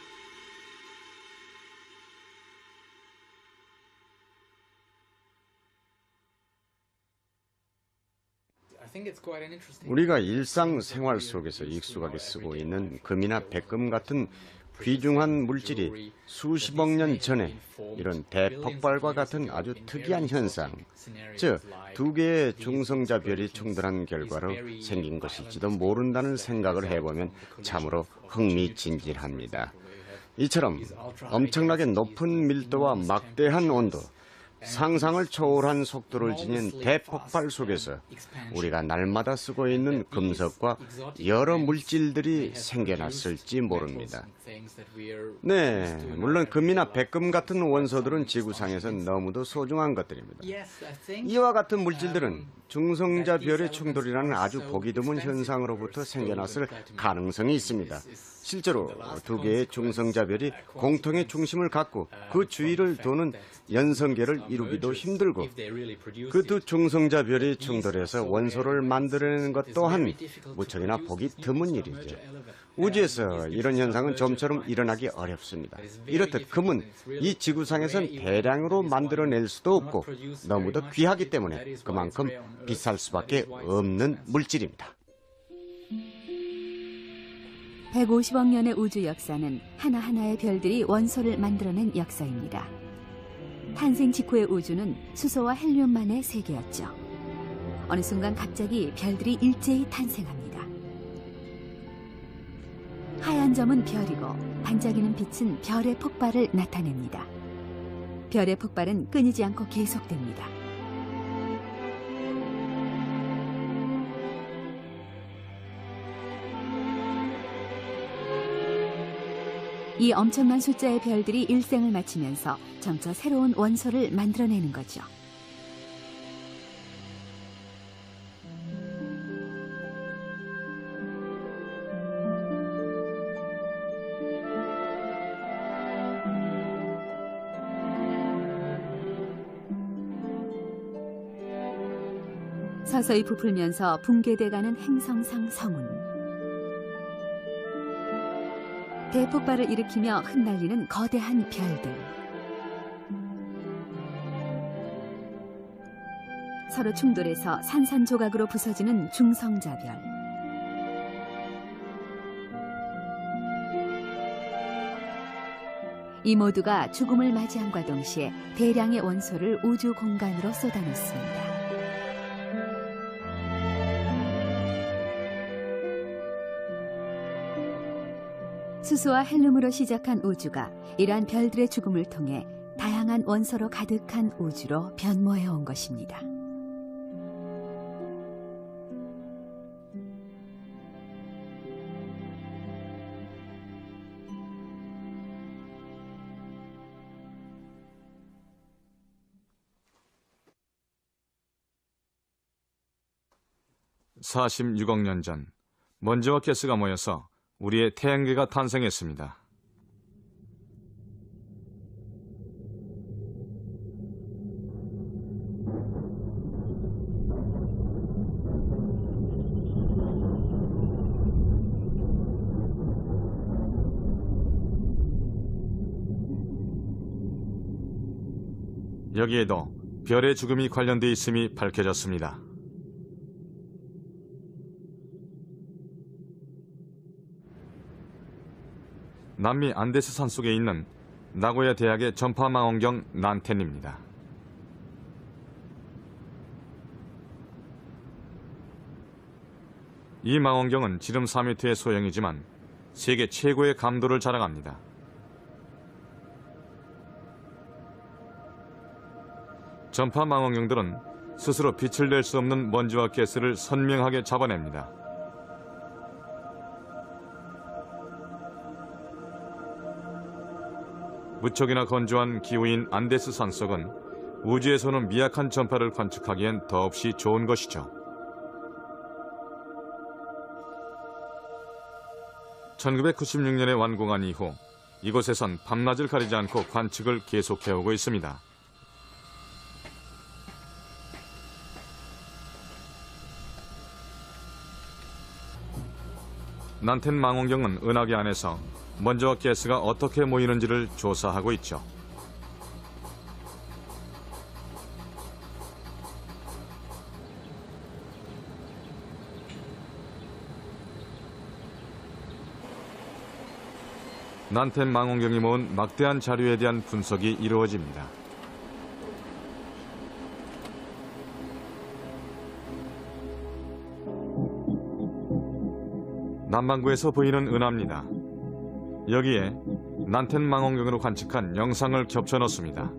[SPEAKER 4] 우리가 일상생활 속에서 익숙하게 쓰고 있는 금이나 백금 같은 귀중한 물질이 수십억 년 전에 이런 대폭발과 같은 아주 특이한 현상, 즉 두 개의 중성자 별이 충돌한 결과로 생긴 것일지도 모른다는 생각을 해보면 참으로 흥미진진합니다. 이처럼 엄청나게 높은 밀도와 막대한 온도, 상상을 초월한 속도를 지닌 대폭발 속에서 우리가 날마다 쓰고 있는 금속과 여러 물질들이 생겨났을지 모릅니다. 네, 물론 금이나 백금 같은 원소들은 지구상에서 너무도 소중한 것들입니다. 이와 같은 물질들은 중성자 별의 충돌이라는 아주 보기 드문 현상으로부터 생겨났을 가능성이 있습니다. 실제로 두 개의 중성자 별이 공통의 중심을 갖고 그 주위를 도는 연성계를 이루기도 힘들고 그 두 중성자 별이 충돌해서 원소를 만들어내는 것 또한 무척이나 보기 드문 일이죠. 우주에서 이런 현상은 좀처럼 일어나기 어렵습니다. 이렇듯 금은 이 지구상에선 대량으로 만들어낼 수도 없고 너무도 귀하기 때문에 그만큼 비쌀 수밖에 없는 물질입니다.
[SPEAKER 2] 150억 년의 우주 역사는 하나하나의 별들이 원소를 만들어낸 역사입니다. 탄생 직후의 우주는 수소와 헬륨만의 세계였죠. 어느 순간 갑자기 별들이 일제히 탄생합니다. 하얀 점은 별이고 반짝이는 빛은 별의 폭발을 나타냅니다. 별의 폭발은 끊이지 않고 계속됩니다. 이 엄청난 숫자의 별들이 일생을 마치면서 점차 새로운 원소를 만들어내는 거죠. 서서히 부풀면서 붕괴돼가는 행성상 성운. 대폭발을 일으키며 흩날리는 거대한 별들. 서로 충돌해서 산산조각으로 부서지는 중성자별. 이 모두가 죽음을 맞이함과 동시에 대량의 원소를 우주 공간으로 쏟아놓습니다. 수소와 헬륨으로 시작한 우주가 이러한 별들의 죽음을 통해 다양한 원소로 가득한 우주로 변모해 온 것입니다.
[SPEAKER 1] (46억 년) 전 먼지와 가스가 모여서 우리의 태양계가 탄생했습니다. 여기에도 별의 죽음이 관련돼 있음이 밝혀졌습니다. 남미 안데스 산속에 있는 나고야 대학의 전파망원경 난텐입니다. 이 망원경은 지름 4m의 소형이지만 세계 최고의 감도를 자랑합니다. 전파망원경들은 스스로 빛을 낼 수 없는 먼지와 가스를 선명하게 잡아냅니다. 무척이나 건조한 기후인 안데스 산속은 우주에서는 미약한 전파를 관측하기엔 더없이 좋은 것이죠. 1996년에 완공한 이후 이곳에선 밤낮을 가리지 않고 관측을 계속해오고 있습니다. 난텐 망원경은 은하계 안에서 먼지와 가스가 어떻게 모이는지를 조사하고 있죠. 난텐 망원경이 모은 막대한 자료에 대한 분석이 이루어집니다. 남반구에서 보이는 은하입니다. 여기에 난텐 망원경으로 관측한 영상을 겹쳐 넣습니다.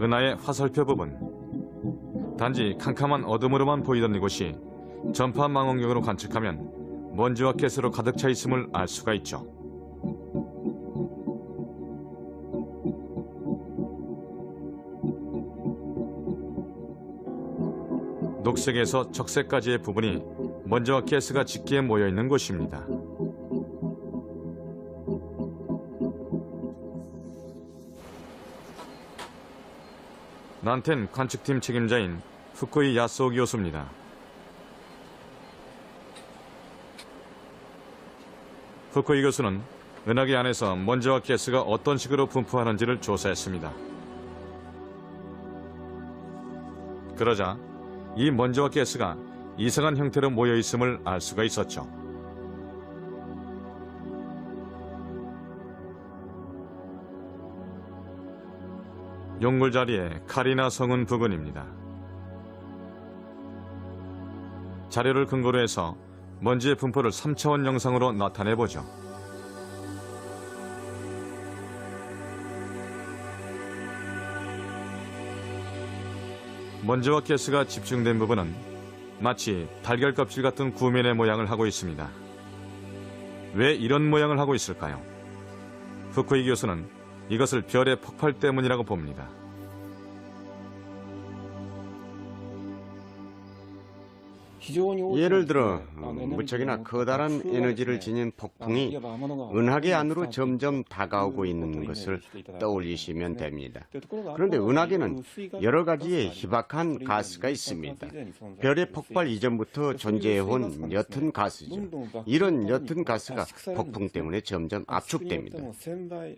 [SPEAKER 1] 은하의 화살표 부분, 단지 캄캄한 어둠으로만 보이던 이곳이 전파 망원경으로 관측하면 먼지와 가스로 가득 차 있음을 알 수가 있죠. 녹색에서 적색까지의 부분이 먼지와 가스가 짙게 모여 있는 곳입니다. 난텐 관측팀 책임자인 후쿠이 야스오 교수입니다. 후쿠이 교수는 은하계 안에서 먼지와 가스가 어떤 식으로 분포하는지를 조사했습니다. 그러자 이 먼지와 가스가 이상한 형태로 모여 있음을 알 수가 있었죠. 용물 자리에 카리나 성운 부근입니다. 자료를 근거로 해서 먼지의 분포를 3차원 영상으로 나타내보죠. 먼지와 가스가 집중된 부분은 마치 달걀 껍질 같은 구면의 모양을 하고 있습니다. 왜 이런 모양을 하고 있을까요? 후쿠이 교수는 이것을 별의 폭발 때문이라고 봅니다.
[SPEAKER 4] 예를 들어 무척이나 커다란 에너지를 지닌 폭풍이 은하계 안으로 점점 다가오고 있는 것을 떠올리시면 됩니다. 그런데 은하계는 여러 가지의 희박한 가스가 있습니다. 별의 폭발 이전부터 존재해온 옅은 가스죠. 이런 옅은 가스가 폭풍 때문에 점점 압축됩니다.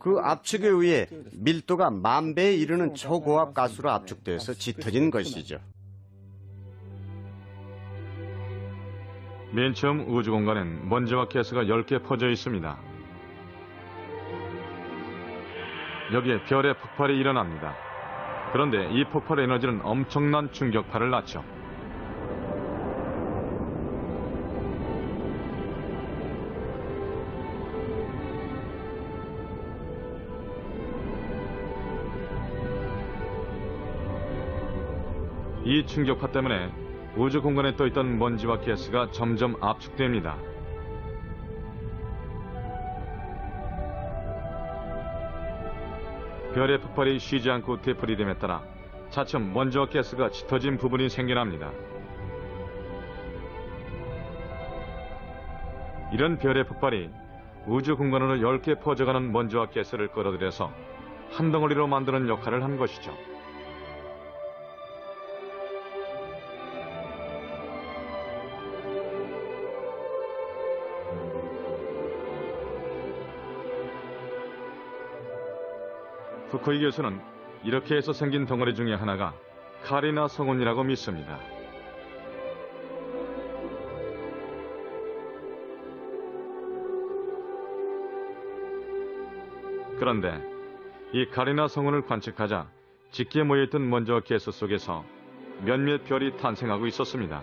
[SPEAKER 4] 그 압축에 의해 밀도가 10,000배에 이르는 초고압 가스로 압축돼서 짙어진 것이죠.
[SPEAKER 1] 맨 처음 우주 공간엔 먼지와 가스가 10개 퍼져 있습니다. 여기에 별의 폭발이 일어납니다. 그런데 이 폭발 에너지는 엄청난 충격파를 낳죠. 이 충격파 때문에 우주 공간에 떠있던 먼지와 가스가 점점 압축됩니다. 별의 폭발이 쉬지 않고 되풀이됨에 따라 차츰 먼지와 가스가 짙어진 부분이 생겨납니다. 이런 별의 폭발이 우주 공간으로 10개 퍼져가는 먼지와 가스를 끌어들여서 한 덩어리로 만드는 역할을 한 것이죠. 후쿠이 교수는 이렇게 해서 생긴 덩어리 중에 하나가 카리나 성운이라고 믿습니다. 그런데 이 카리나 성운을 관측하자 짙게 모여있던 먼지와 가스 속에서 몇몇 별이 탄생하고 있었습니다.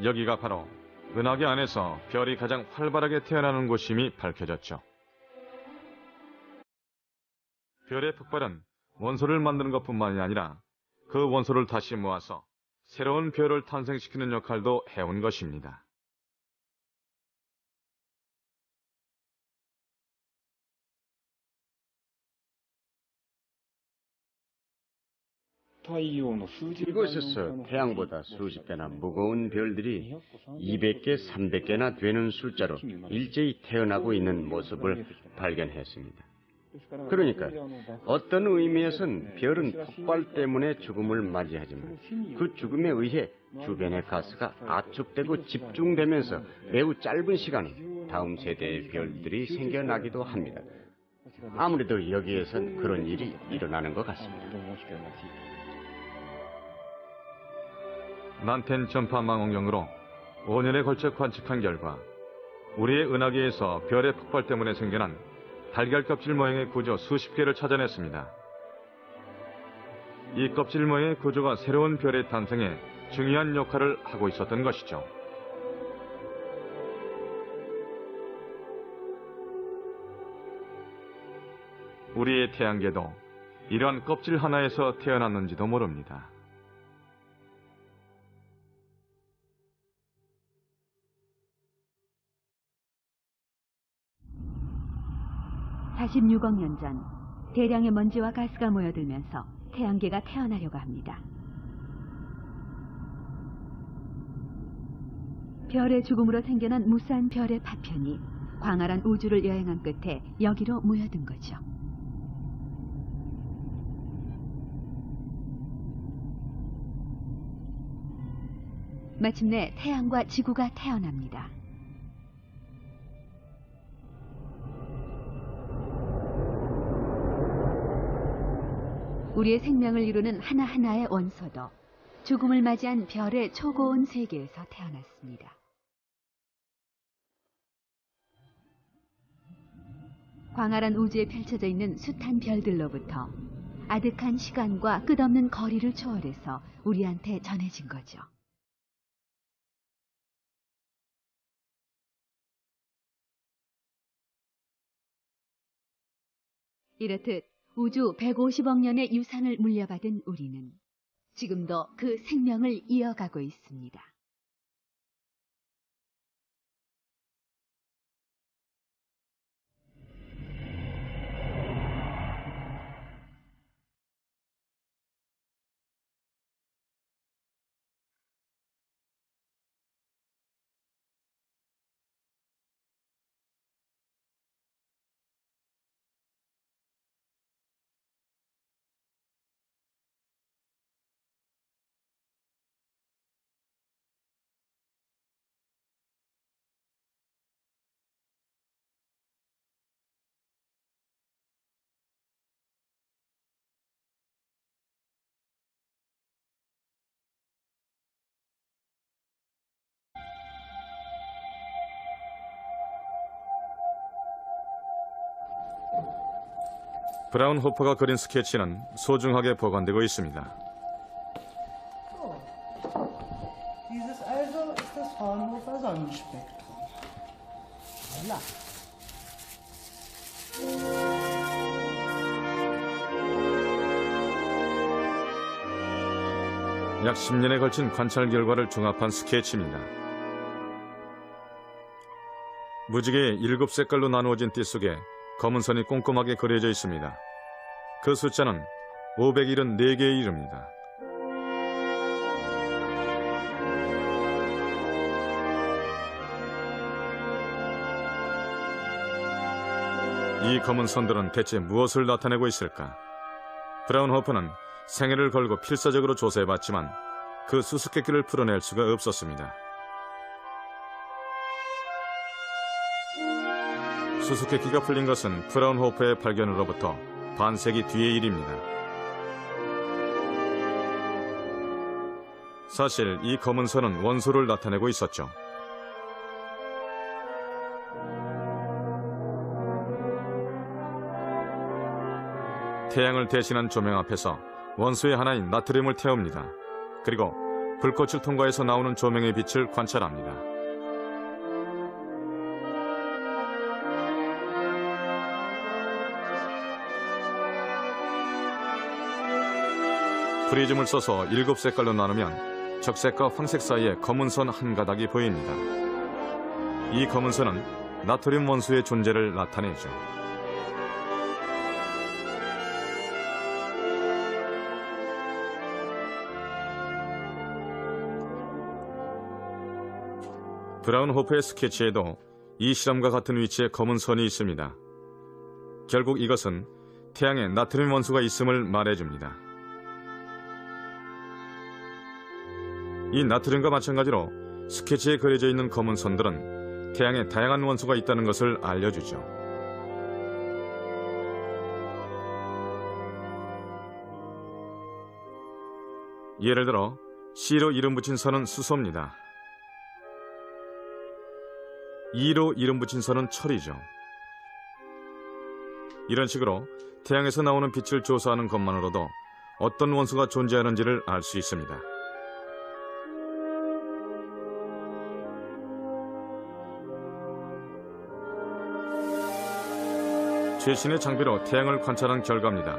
[SPEAKER 1] 여기가 바로 은하계 안에서 별이 가장 활발하게 태어나는 곳임이 밝혀졌죠. 별의 폭발은 원소를 만드는 것뿐만이 아니라 그 원소를 다시 모아서 새로운 별을 탄생시키는 역할도 해온 것입니다.
[SPEAKER 4] 이곳에서 태양보다 수십 배나 무거운 별들이 200개, 300개나 되는 숫자로 일제히 태어나고 있는 모습을 발견했습니다. 그러니까 어떤 의미에선 별은 폭발 때문에 죽음을 맞이하지만 그 죽음에 의해 주변의 가스가 압축되고 집중되면서 매우 짧은 시간에 다음 세대의 별들이 생겨나기도 합니다. 아무래도 여기에선 그런 일이 일어나는 것 같습니다.
[SPEAKER 1] 난텐 전파 망원경으로 5년에 걸쳐 관측한 결과 우리의 은하계에서 별의 폭발 때문에 생겨난 달걀 껍질 모양의 구조 수십 개를 찾아냈습니다. 이 껍질 모양의 구조가 새로운 별의 탄생에 중요한 역할을 하고 있었던 것이죠. 우리의 태양계도 이러한 껍질 하나에서 태어났는지도 모릅니다.
[SPEAKER 2] (46억 년) 전 대량의 먼지와 가스가 모여들면서 태양계가 태어나려고 합니다. 별의 죽음으로 생겨난 무수한 별의 파편이 광활한 우주를 여행한 끝에 여기로 모여든 거죠. 마침내 태양과 지구가 태어납니다. 우리의 생명을 이루는 하나하나의 원소도 죽음을 맞이한 별의 초고온 세계에서 태어났습니다. 광활한 우주에 펼쳐져 있는 숱한 별들로부터 아득한 시간과 끝없는 거리를 초월해서 우리한테 전해진 거죠. 이렇듯 우주 150억 년의 유산을 물려받은 우리는 지금도 그 생명을 이어가고 있습니다.
[SPEAKER 1] 브라운호퍼가 그린 스케치는 소중하게 보관되고 있습니다.
[SPEAKER 3] Dieses also ist das Fraunhofer Sonnenspektrum. Voilà.
[SPEAKER 1] 약 10년에 걸친 관찰 결과를 종합한 스케치입니다. 무지개의 7색깔로 나누어진 띠 속에 검은 선이 꼼꼼하게 그려져 있습니다. 그 숫자는 574개에 이릅니다. 이 검은 선들은 대체 무엇을 나타내고 있을까? 브라운호퍼는 생애를 걸고 필사적으로 조사해봤지만 그 수수께끼를 풀어낼 수가 없었습니다. 수수께끼가 풀린 것은 브라운호퍼의 발견으로부터 반세기 뒤의 일입니다. 사실 이 검은 선은 원소를 나타내고 있었죠. 태양을 대신한 조명 앞에서 원소의 하나인 나트륨을 태웁니다. 그리고 불꽃을 통과해서 나오는 조명의 빛을 관찰합니다. 프리즘을 써서 7색깔로 나누면 적색과 황색 사이에 검은 선 한 가닥이 보입니다. 이 검은 선은 나트륨 원소의 존재를 나타내죠. 브라운호퍼의 스케치에도 이 실험과 같은 위치에 검은 선이 있습니다. 결국 이것은 태양에 나트륨 원소가 있음을 말해줍니다. 이 나트륨과 마찬가지로 스케치에 그려져 있는 검은 선들은 태양에 다양한 원소가 있다는 것을 알려주죠. 예를 들어 C로 이름 붙인 선은 수소입니다. E로 이름 붙인 선은 철이죠. 이런 식으로 태양에서 나오는 빛을 조사하는 것만으로도 어떤 원소가 존재하는지를 알 수 있습니다. 최신의 장비로 태양을 관찰한 결과입니다.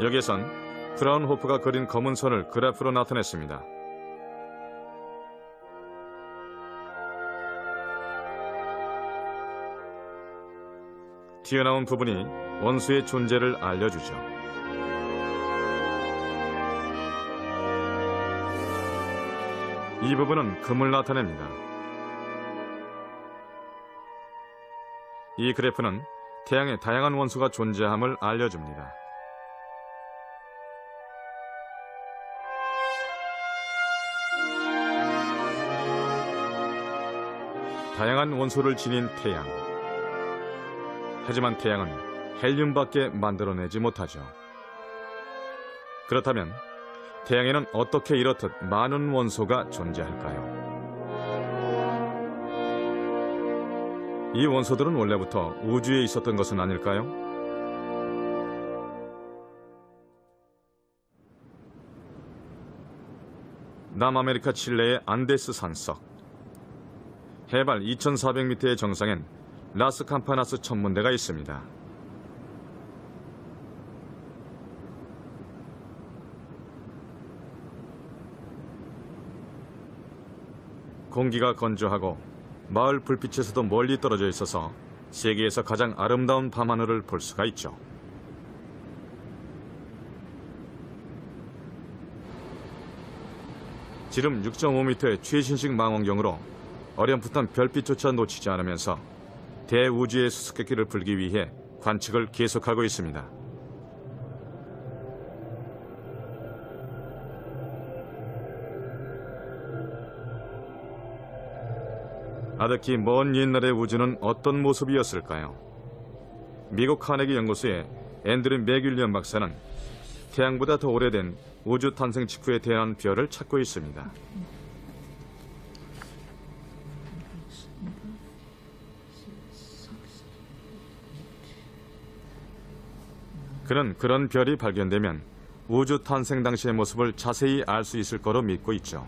[SPEAKER 1] 여기에선 프라운호프가 그린 검은 선을 그래프로 나타냈습니다. 튀어나온 부분이 원소의 존재를 알려주죠. 이 부분은 금을 나타냅니다. 이 그래프는 태양에 다양한 원소가 존재함을 알려줍니다. 다양한 원소를 지닌 태양. 하지만 태양은 헬륨밖에 만들어내지 못하죠. 그렇다면 태양에는 어떻게 이렇듯 많은 원소가 존재할까요? 이 원소들은 원래부터 우주에 있었던 것은 아닐까요? 남아메리카 칠레의 안데스 산석. 해발 2,400m의 정상엔 라스 캠파나스 천문대가 있습니다. 공기가 건조하고 마을 불빛에서도 멀리 떨어져 있어서 세계에서 가장 아름다운 밤하늘을 볼 수가 있죠. 지름 6.5m의 최신식 망원경으로 어렴풋한 별빛조차 놓치지 않으면서 대우주의 수수께끼를 풀기 위해 관측을 계속하고 있습니다. 아득히 먼 옛날의 우주는 어떤 모습이었을까요? 미국 카네기 연구소의 앤드류 맥윌리엄 박사는 태양보다 더 오래된 우주 탄생 직후에 태어난 별을 찾고 있습니다. 그는 그런 별이 발견되면 우주 탄생 당시의 모습을 자세히 알 수 있을 거로 믿고 있죠.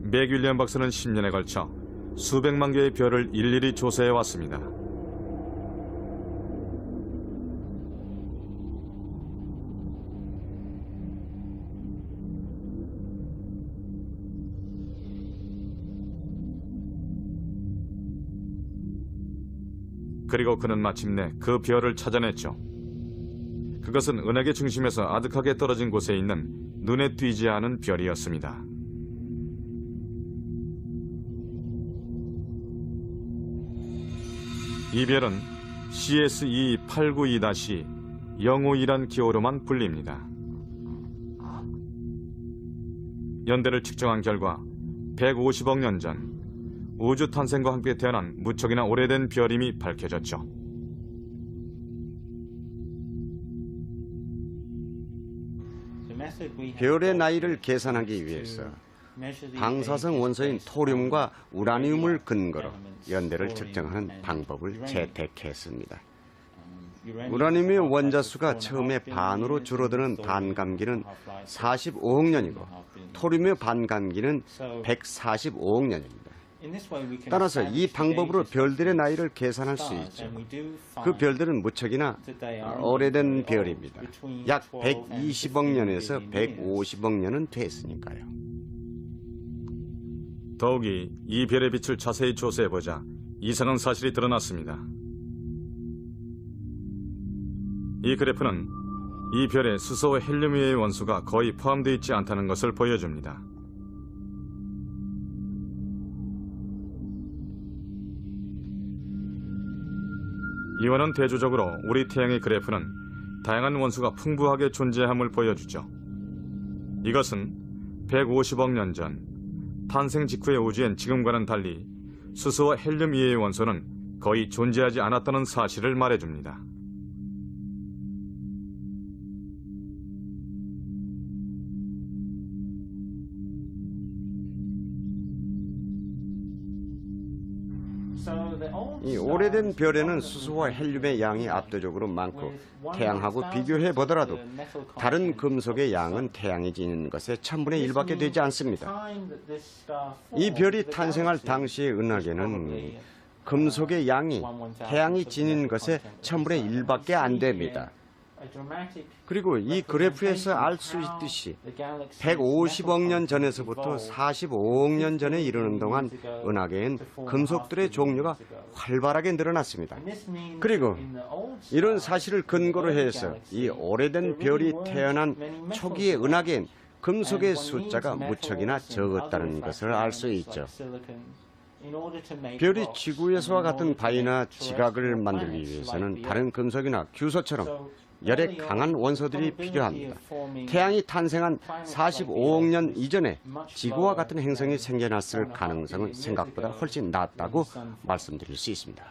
[SPEAKER 1] 맥윌리엄 박사는 10년에 걸쳐 수백만 개의 별을 일일이 조사해 왔습니다. 그리고 그는 마침내 그 별을 찾아냈죠. 그것은 은하계 중심에서 아득하게 떨어진 곳에 있는 눈에 띄지 않은 별이었습니다. 이 별은 CSE-892-052란 기호로만 불립니다. 연대를 측정한 결과 150억 년 전 우주 탄생과 함께 태어난 무척이나 오래된 별임이 밝혀졌죠.
[SPEAKER 4] 별의 나이를 계산하기 위해서 방사성 원소인 토륨과 우라늄을 근거로 연대를 측정하는 방법을 채택했습니다. 우라늄의 원자수가 처음에 반으로 줄어드는 반감기는 45억 년이고 토륨의 반감기는 145억 년입니다. 따라서 이 방법으로 별들의 나이를 계산할 수 있죠. 그 별들은 무척이나 오래된 별입니다. 약 120억 년에서 150억 년은 됐으니까요.
[SPEAKER 1] 더욱이 이 별의 빛을 자세히 조사해보자 이상한 사실이 드러났습니다. 이 그래프는 이 별의 수소와 헬륨의 원소가 거의 포함되어 있지 않다는 것을 보여줍니다. 이와는 대조적으로 우리 태양의 그래프는 다양한 원소가 풍부하게 존재함을 보여주죠. 이것은 150억 년 전 탄생 직후의 우주엔 지금과는 달리 수소와 헬륨 이외의 원소는 거의 존재하지 않았다는 사실을 말해줍니다.
[SPEAKER 4] 이 오래된 별에는 수소와 헬륨의 양이 압도적으로 많고 태양하고 비교해 보더라도 다른 금속의 양은 태양이 지닌 것의 1000분의 1밖에 되지 않습니다. 이 별이 탄생할 당시의 은하계는 금속의 양이 태양이 지닌 것의 1000분의 1밖에 안 됩니다. 그리고 이 그래프에서 알 수 있듯이 150억 년 전에서부터 45억 년 전에 이르는 동안 은하계엔 금속들의 종류가 활발하게 늘어났습니다. 그리고 이런 사실을 근거로 해서 이 오래된 별이 태어난 초기의 은하계엔 금속의 숫자가 무척이나 적었다는 것을 알 수 있죠. 별이 지구에서와 같은 바위나 지각을 만들기 위해서는 다른 금속이나 규소처럼 열에 강한 원소들이 필요합니다. 태양이 탄생한 45억 년 이전에 지구와 같은 행성이 생겨났을 가능성은 생각보다 훨씬 낮다고 말씀드릴 수 있습니다.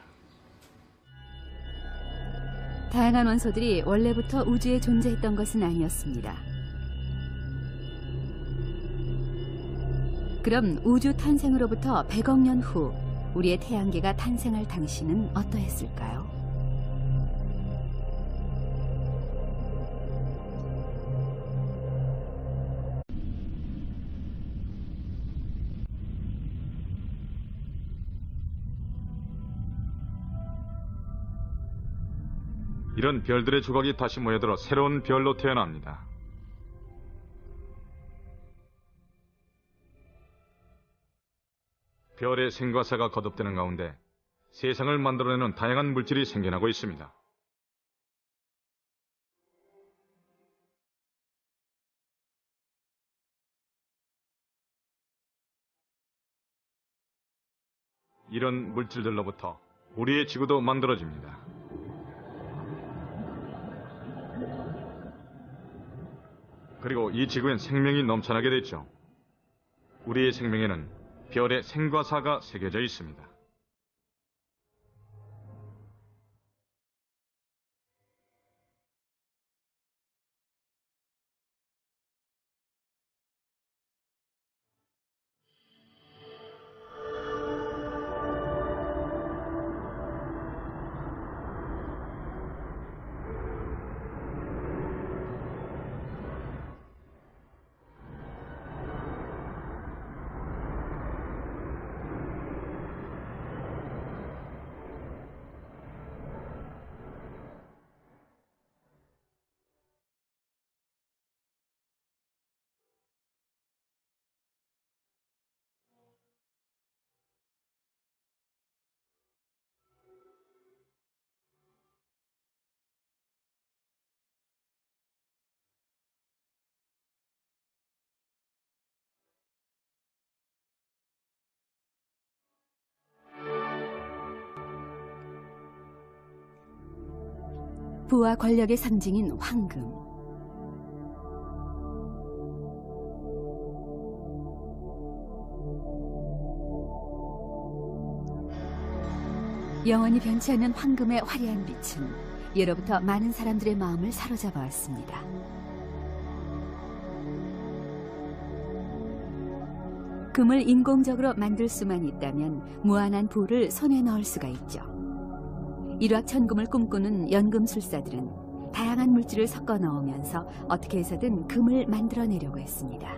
[SPEAKER 2] 다양한 원소들이 원래부터 우주에 존재했던 것은 아니었습니다. 그럼 우주 탄생으로부터 100억 년 후 우리의 태양계가 탄생할 당시는 어떠했을까요?
[SPEAKER 1] 이런 별들의 조각이 다시 모여들어 새로운 별로 태어납니다. 별의 생과사가 거듭되는 가운데 세상을 만들어내는 다양한 물질이 생겨나고 있습니다. 이런 물질들로부터 우리의 지구도 만들어집니다. 그리고 이 지구엔 생명이 넘쳐나게 됐죠. 우리의 생명에는 별의 생과사가 새겨져 있습니다.
[SPEAKER 2] 부와 권력의 상징인 황금. 영원히 변치 않는 황금의 화려한 빛은 예로부터 많은 사람들의 마음을 사로잡아 왔습니다. 금을 인공적으로 만들 수만 있다면 무한한 부를 손에 넣을 수가 있죠. 일확천금을 꿈꾸는 연금술사들은 다양한 물질을 섞어 넣으면서 어떻게 해서든 금을 만들어내려고 했습니다.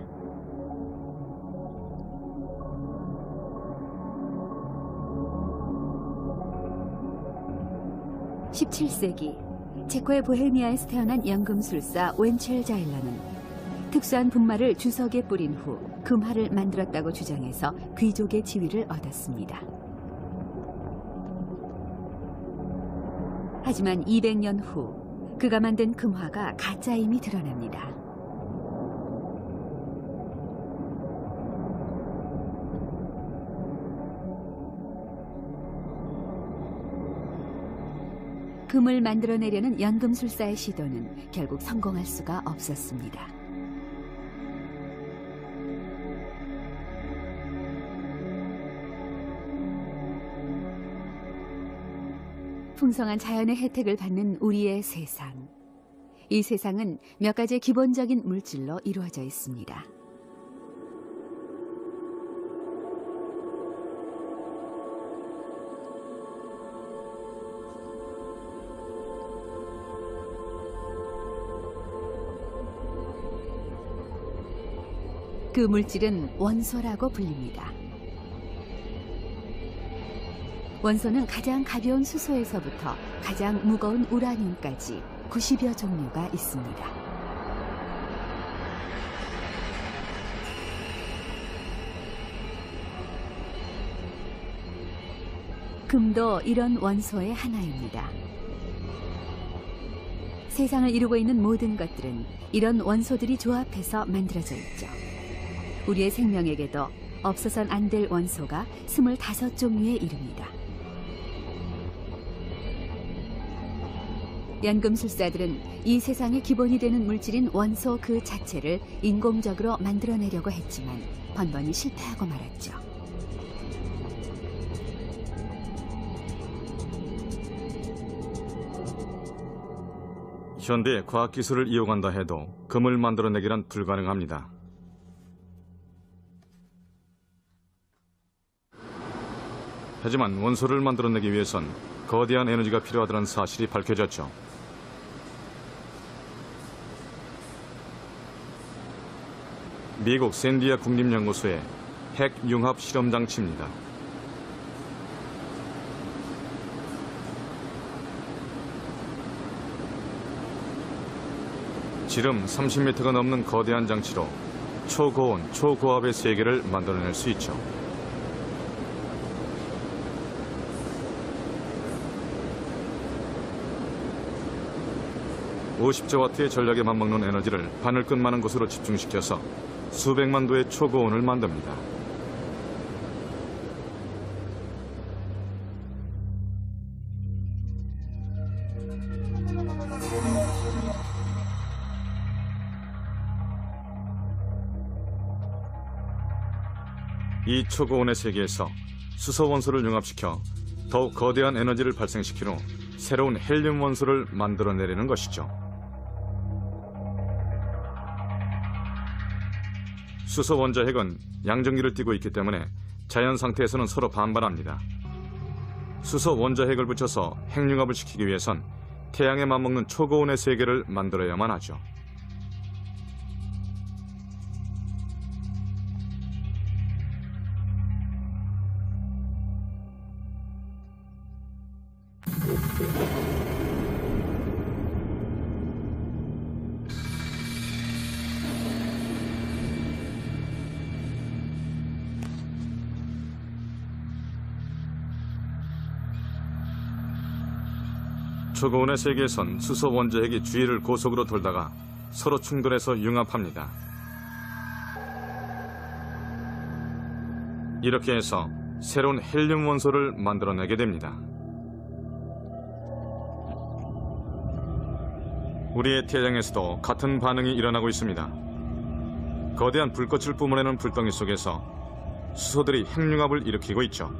[SPEAKER 2] (17세기) 체코의 보헤미아에서 태어난 연금술사 웬첼 자일러는 특수한 분말을 주석에 뿌린 후 금화를 만들었다고 주장해서 귀족의 지위를 얻었습니다. 하지만 200년 후 그가 만든 금화가 가짜임이 드러납니다. 금을 만들어내려는 연금술사의 시도는 결국 성공할 수가 없었습니다. 풍성한 자연의 혜택을 받는 우리의 세상. 이 세상은 몇 가지의 기본적인 물질로 이루어져 있습니다. 그 물질은 원소라고 불립니다. 원소는 가장 가벼운 수소에서부터 가장 무거운 우라늄까지 90여 종류가 있습니다. 금도 이런 원소의 하나입니다. 세상을 이루고 있는 모든 것들은 이런 원소들이 조합해서 만들어져 있죠. 우리의 생명에게도 없어선 안 될 원소가 25종류에 이릅니다. 연금술사들은 이 세상의 기본이 되는 물질인 원소 그 자체를 인공적으로 만들어내려고 했지만 번번이 실패하고 말았죠.
[SPEAKER 1] 현대의 과학기술을 이용한다 해도 금을 만들어내기란 불가능합니다. 하지만 원소를 만들어내기 위해선 거대한 에너지가 필요하다는 사실이 밝혀졌죠. 미국 샌디아 국립연구소의 핵융합 실험장치입니다. 지름 30m가 넘는 거대한 장치로 초고온, 초고압의 세계를 만들어낼 수 있죠. (50조와트의) 전력에 맞먹는 에너지를 바늘끝만한 곳으로 집중시켜서 수백만 도의 초고온을 만듭니다. 이 초고온의 세계에서 수소 원소를 융합시켜 더욱 거대한 에너지를 발생시킨 후 새로운 헬륨 원소를 만들어내려는 것이죠. 수소 원자핵은 양전기를 띠고 있기 때문에 자연 상태에서는 서로 반발합니다. 수소 원자핵을 붙여서 핵융합을 시키기 위해선 태양에 맞먹는 초고온의 세계를 만들어야만 하죠. 초고온의 세계에선 수소 원자핵이 주위를 고속으로 돌다가 서로 충돌해서 융합합니다. 이렇게 해서 새로운 헬륨 원소를 만들어내게 됩니다. 우리의 태양에서도 같은 반응이 일어나고 있습니다. 거대한 불꽃을 뿜어내는 불덩이 속에서 수소들이 핵융합을 일으키고 있죠.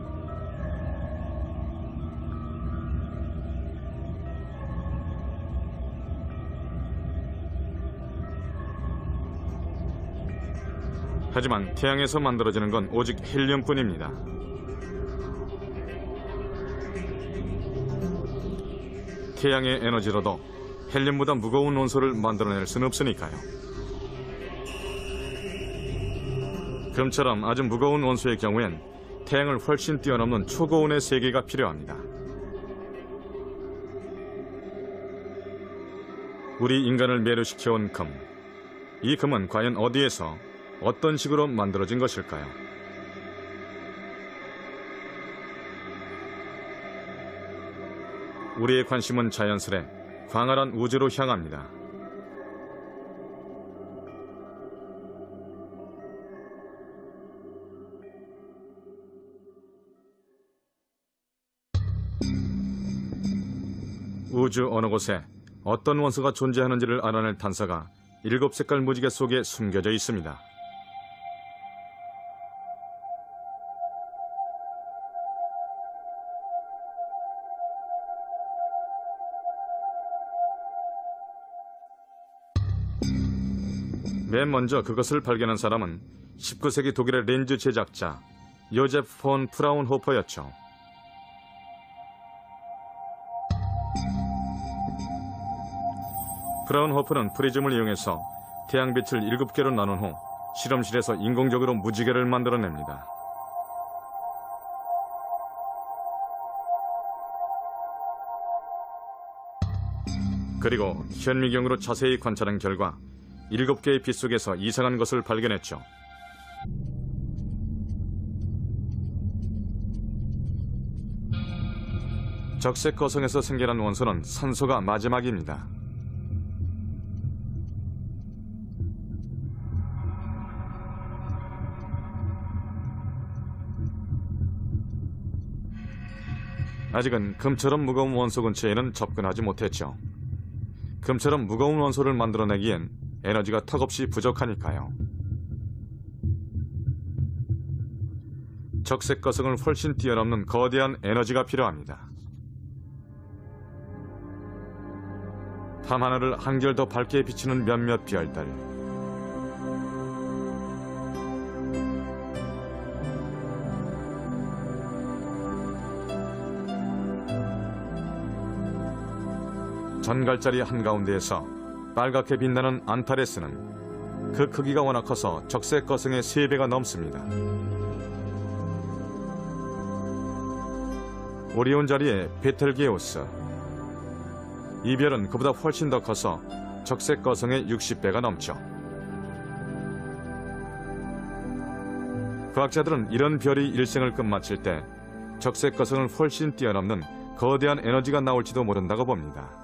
[SPEAKER 1] 하지만 태양에서 만들어지는 건 오직 헬륨뿐입니다. 태양의 에너지로도 헬륨보다 무거운 원소를 만들어낼 수는 없으니까요. 금처럼 아주 무거운 원소의 경우엔 태양을 훨씬 뛰어넘는 초고온의 세계가 필요합니다. 우리 인간을 매료시켜온 금. 이 금은 과연 어디에서 어떤 식으로 만들어진 것일까요? 우리의 관심은 자연스레 광활한 우주로 향합니다. 우주 어느 곳에 어떤 원소가 존재하는지를 알아낼探索가 7색깔 무지개 속에 숨겨져 있습니다. 맨 먼저 그것을 발견한 사람은 19세기 독일의 렌즈 제작자 요제프 폰 프라운호퍼였죠. 프라운호퍼는 프리즘을 이용해서 태양빛을 7개로 나눈 후 실험실에서 인공적으로 무지개를 만들어냅니다. 그리고 현미경으로 자세히 관찰한 결과 7개의 빛 속에서 이상한 것을 발견했죠. 적색 거성에서 생겨난 원소는 산소가 마지막입니다. 아직은 금처럼 무거운 원소 근처에는 접근하지 못했죠. 금처럼 무거운 원소를 만들어내기엔 에너지가 턱없이 부족하니까요. 적색 거성을 훨씬 뛰어넘는 거대한 에너지가 필요합니다. 밤하늘을 한결 더 밝게 비추는 몇몇 별들. 전갈자리 한가운데에서 빨갛게 빛나는 안타레스는 그 크기가 워낙 커서 적색 거성의 3배가 넘습니다. 오리온 자리에 베텔게우스. 이 별은 그보다 훨씬 더 커서 적색 거성의 60배가 넘죠. 과학자들은 이런 별이 일생을 끝마칠 때 적색 거성을 훨씬 뛰어넘는 거대한 에너지가 나올지도 모른다고 봅니다.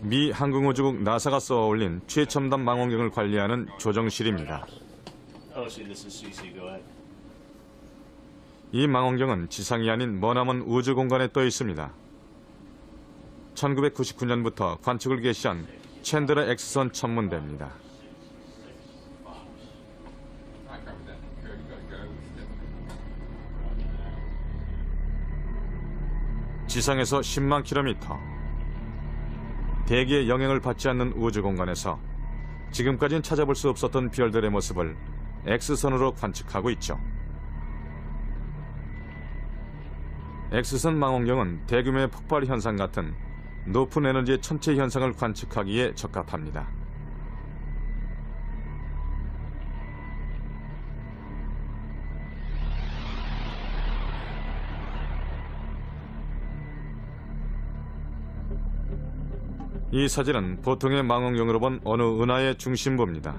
[SPEAKER 1] 미 항공우주국 나사가 쏘아 올린 최첨단 망원경을 관리하는 조정실입니다. 이 망원경은 지상이 아닌 머나먼 우주 공간에 떠 있습니다. 1999년부터 관측을 개시한 챈들러 X선 천문대입니다. 지상에서 10만 킬로미터, 대기의 영향을 받지 않는 우주 공간에서 지금까지는 찾아볼 수 없었던 별들의 모습을 X선으로 관측하고 있죠. X선 망원경은 대규모의 폭발 현상 같은 높은 에너지의 천체 현상을 관측하기에 적합합니다. 이 사진은 보통의 망원경으로 본 어느 은하의 중심부입니다.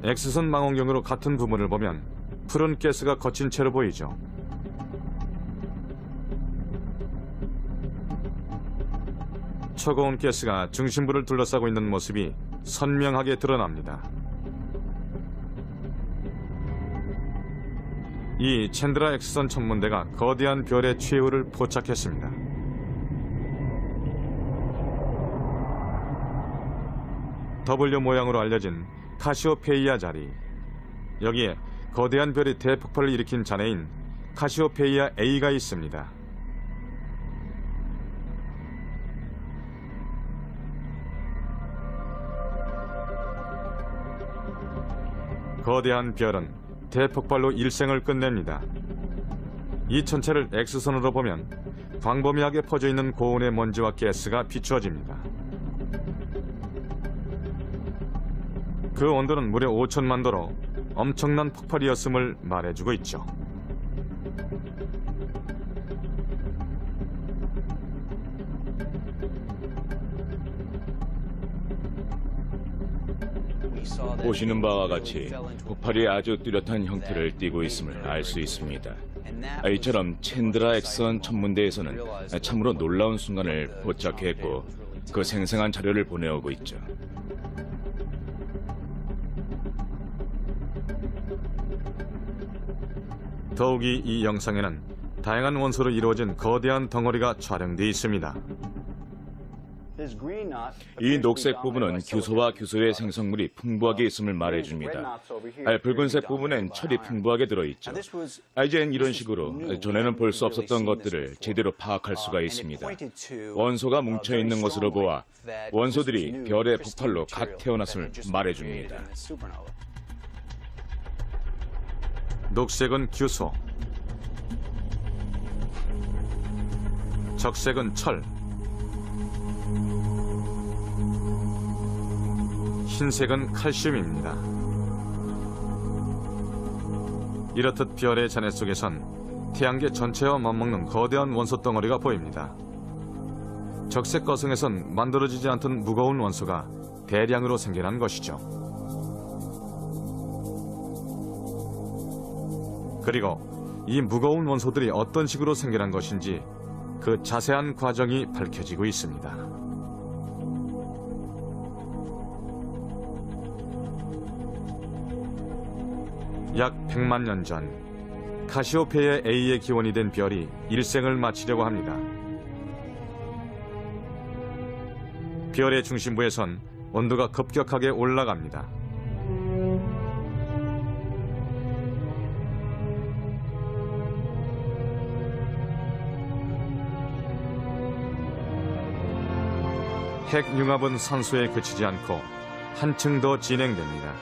[SPEAKER 1] X선 망원경으로 같은 부분을 보면 푸른 가스가 거친 채로 보이죠. 초고온 가스가 중심부를 둘러싸고 있는 모습이 선명하게 드러납니다. 이 챈드러 X선 천문대가 거대한 별의 최후를 포착했습니다. W 모양으로 알려진 카시오페이아 자리. 여기에 거대한 별이 대폭발을 일으킨 잔해인 카시오페이아 A가 있습니다. 거대한 별은 대폭발로 일생을 끝냅니다. 이 천체를 X선으로 보면 광범위하게 퍼져있는 고온의 먼지와 가스가 비추어집니다. 그 온도는 무려 5천만 도로 엄청난 폭발이었음을 말해주고 있죠.
[SPEAKER 5] 보시는 바와 같이 폭발이 아주 뚜렷한 형태를 띠고 있음을 알 수 있습니다. 이처럼 챈드러 X선 천문대에서는 참으로 놀라운 순간을 포착했고 그 생생한 자료를 보내오고 있죠.
[SPEAKER 1] 더욱이 이 영상에는 다양한 원소로 이루어진 거대한 덩어리가 촬영되어 있습니다.
[SPEAKER 5] 이 녹색 부분은 규소와 규소의 생성물이 풍부하게 있음을 말해줍니다. 붉은색 부분엔 철이 풍부하게 들어있죠. 이젠 이런 식으로 전에는 볼 수 없었던 것들을 제대로 파악할 수가 있습니다. 원소가 뭉쳐있는 것으로 보아 원소들이 별의 폭발로 갓 태어났음을 말해줍니다.
[SPEAKER 1] 녹색은 규소, 적색은 철, 흰색은 칼슘입니다. 이렇듯 별의 잔해 속에선 태양계 전체와 맞먹는 거대한 원소 덩어리가 보입니다. 적색 거성에선 만들어지지 않던 무거운 원소가 대량으로 생겨난 것이죠. 그리고 이 무거운 원소들이 어떤 식으로 생겨난 것인지 그 자세한 과정이 밝혀지고 있습니다. 약 100만 년 전 카시오페이아 A의 기원이 된 별이 일생을 마치려고 합니다. 별의 중심부에선 온도가 급격하게 올라갑니다. 핵융합은 산소에 그치지 않고 한층 더 진행됩니다.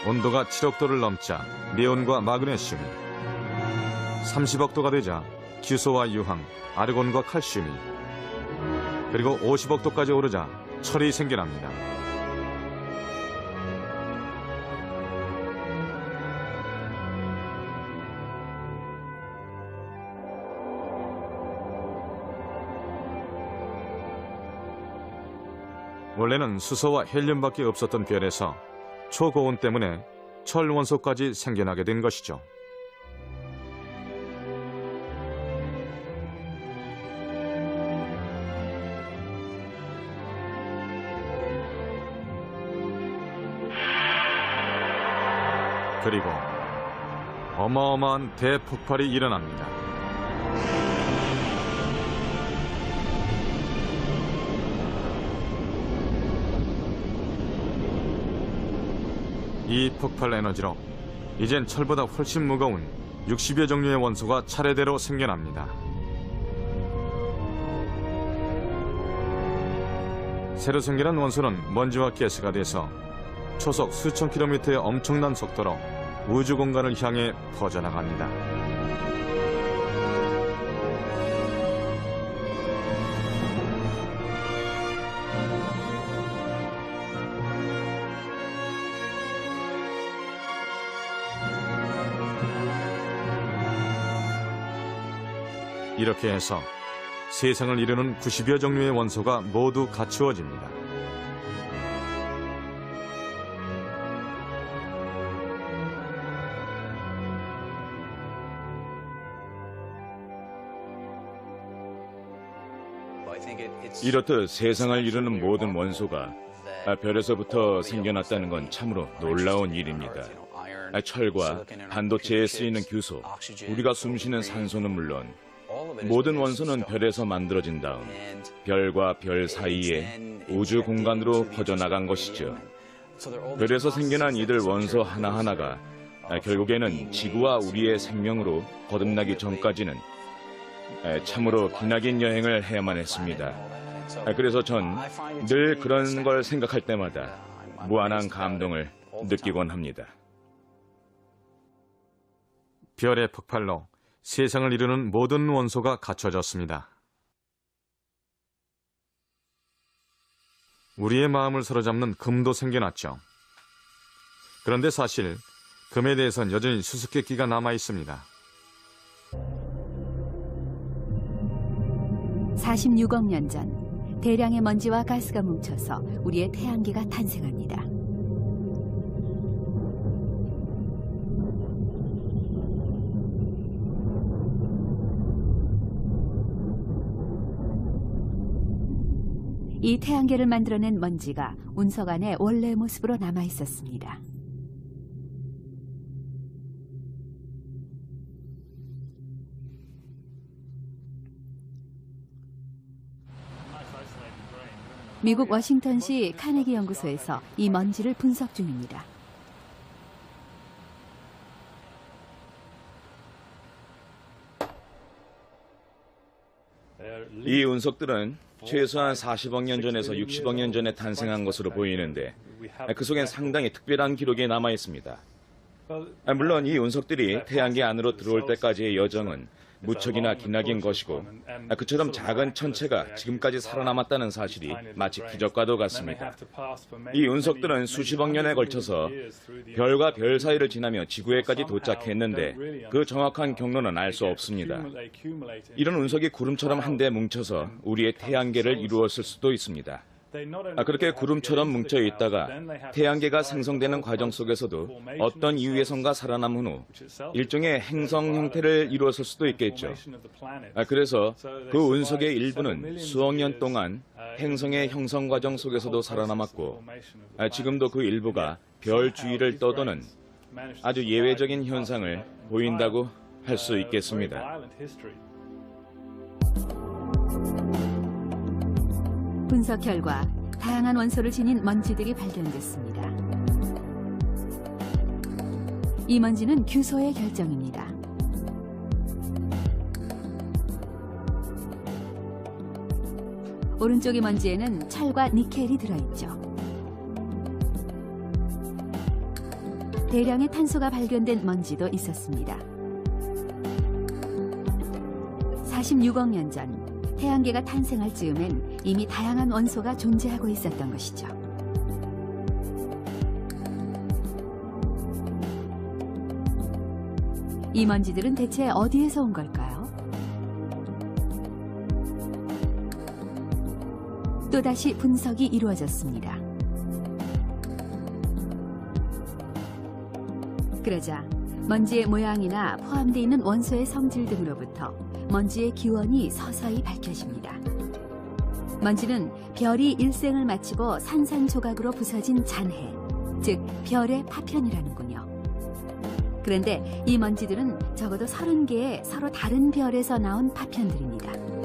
[SPEAKER 1] 온도가 7억 도를 넘자 네온과 마그네슘이, 30억 도가 되자 규소와 유황, 아르곤과 칼슘이, 그리고 50억 도까지 오르자 철이 생겨납니다. 원래는 수소와 헬륨밖에 없었던 별에서 초고온 때문에 철 원소까지 생겨나게 된 것이죠. 그리고 어마어마한 대폭발이 일어납니다. 이 폭발 에너지로 이젠 철보다 훨씬 무거운 60여 종류의 원소가 차례대로 생겨납니다. 새로 생겨난 원소는 먼지와 가스가 돼서 초속 수천 킬로미터의 엄청난 속도로 우주 공간을 향해 퍼져나갑니다. 이렇게 해서 세상을 이루는 90여 종류의 원소가 모두 갖추어집니다.
[SPEAKER 5] 이렇듯 세상을 이루는 모든 원소가 별에서부터 생겨났다는 건 참으로 놀라운 일입니다. 철과 반도체에 쓰이는 규소, 우리가 숨쉬는 산소는 물론 모든 원소는 별에서 만들어진 다음 별과 별 사이에 우주 공간으로 퍼져나간 것이죠. 별에서 생겨난 이들 원소 하나하나가 결국에는 지구와 우리의 생명으로 거듭나기 전까지는 참으로 기나긴 여행을 해야만 했습니다. 그래서 전 늘 그런 걸 생각할 때마다 무한한 감동을 느끼곤 합니다.
[SPEAKER 1] 별의 폭발로 세상을 이루는 모든 원소가 갖춰졌습니다. 우리의 마음을 사로잡는 금도 생겨났죠. 그런데 사실 금에 대해선 여전히 수수께끼가 남아 있습니다.
[SPEAKER 2] 46억 년 전 대량의 먼지와 가스가 뭉쳐서 우리의 태양계가 탄생합니다. 이 태양계를 만들어낸 먼지가 운석 안에 원래의 모습으로 남아 있었습니다. 미국 워싱턴시 카네기 연구소에서 이 먼지를 분석 중입니다.
[SPEAKER 5] 이 운석들은 최소한 40억 년 전에서 60억 년 전에 탄생한 것으로 보이는데 그 속엔 상당히 특별한 기록이 남아 있습니다. 물론 이 운석들이 태양계 안으로 들어올 때까지의 여정은 무척이나 기나긴 것이고 그처럼 작은 천체가 지금까지 살아남았다는 사실이 마치 기적과도 같습니다. 이 운석들은 수십억 년에 걸쳐서 별과 별 사이를 지나며 지구에까지 도착했는데 그 정확한 경로는 알 수 없습니다. 이런 운석이 구름처럼 한데 뭉쳐서 우리의 태양계를 이루었을 수도 있습니다. 그렇게 구름처럼 뭉쳐 있다가 태양계가 생성되는 과정 속에서도 어떤 이유에선가 살아남은 후 일종의 행성 형태를 이루었을 수도 있겠죠. 그래서 그 운석의 일부는 수억 년 동안 행성의 형성 과정 속에서도 살아남았고 지금도 그 일부가 별 주위를 떠도는 아주 예외적인 현상을 보인다고 할 수 있겠습니다.
[SPEAKER 2] 분석 결과 다양한 원소를 지닌 먼지들이 발견됐습니다. 이 먼지는 규소의 결정입니다. 오른쪽의 먼지에는 철과 니켈이 들어있죠. 대량의 탄소가 발견된 먼지도 있었습니다. 46억 년 전 태양계가 탄생할 즈음엔 이미 다양한 원소가 존재하고 있었던 것이죠. 이 먼지들은 대체 어디에서 온 걸까요? 또다시 분석이 이루어졌습니다. 그러자 먼지의 모양이나 포함되어 있는 원소의 성질 등으로부터 먼지의 기원이 서서히 밝혀집니다. 먼지는 별이 일생을 마치고 산산조각으로 부서진 잔해, 즉 별의 파편이라는군요. 그런데 이 먼지들은 적어도 30개의 서로 다른 별에서 나온 파편들입니다.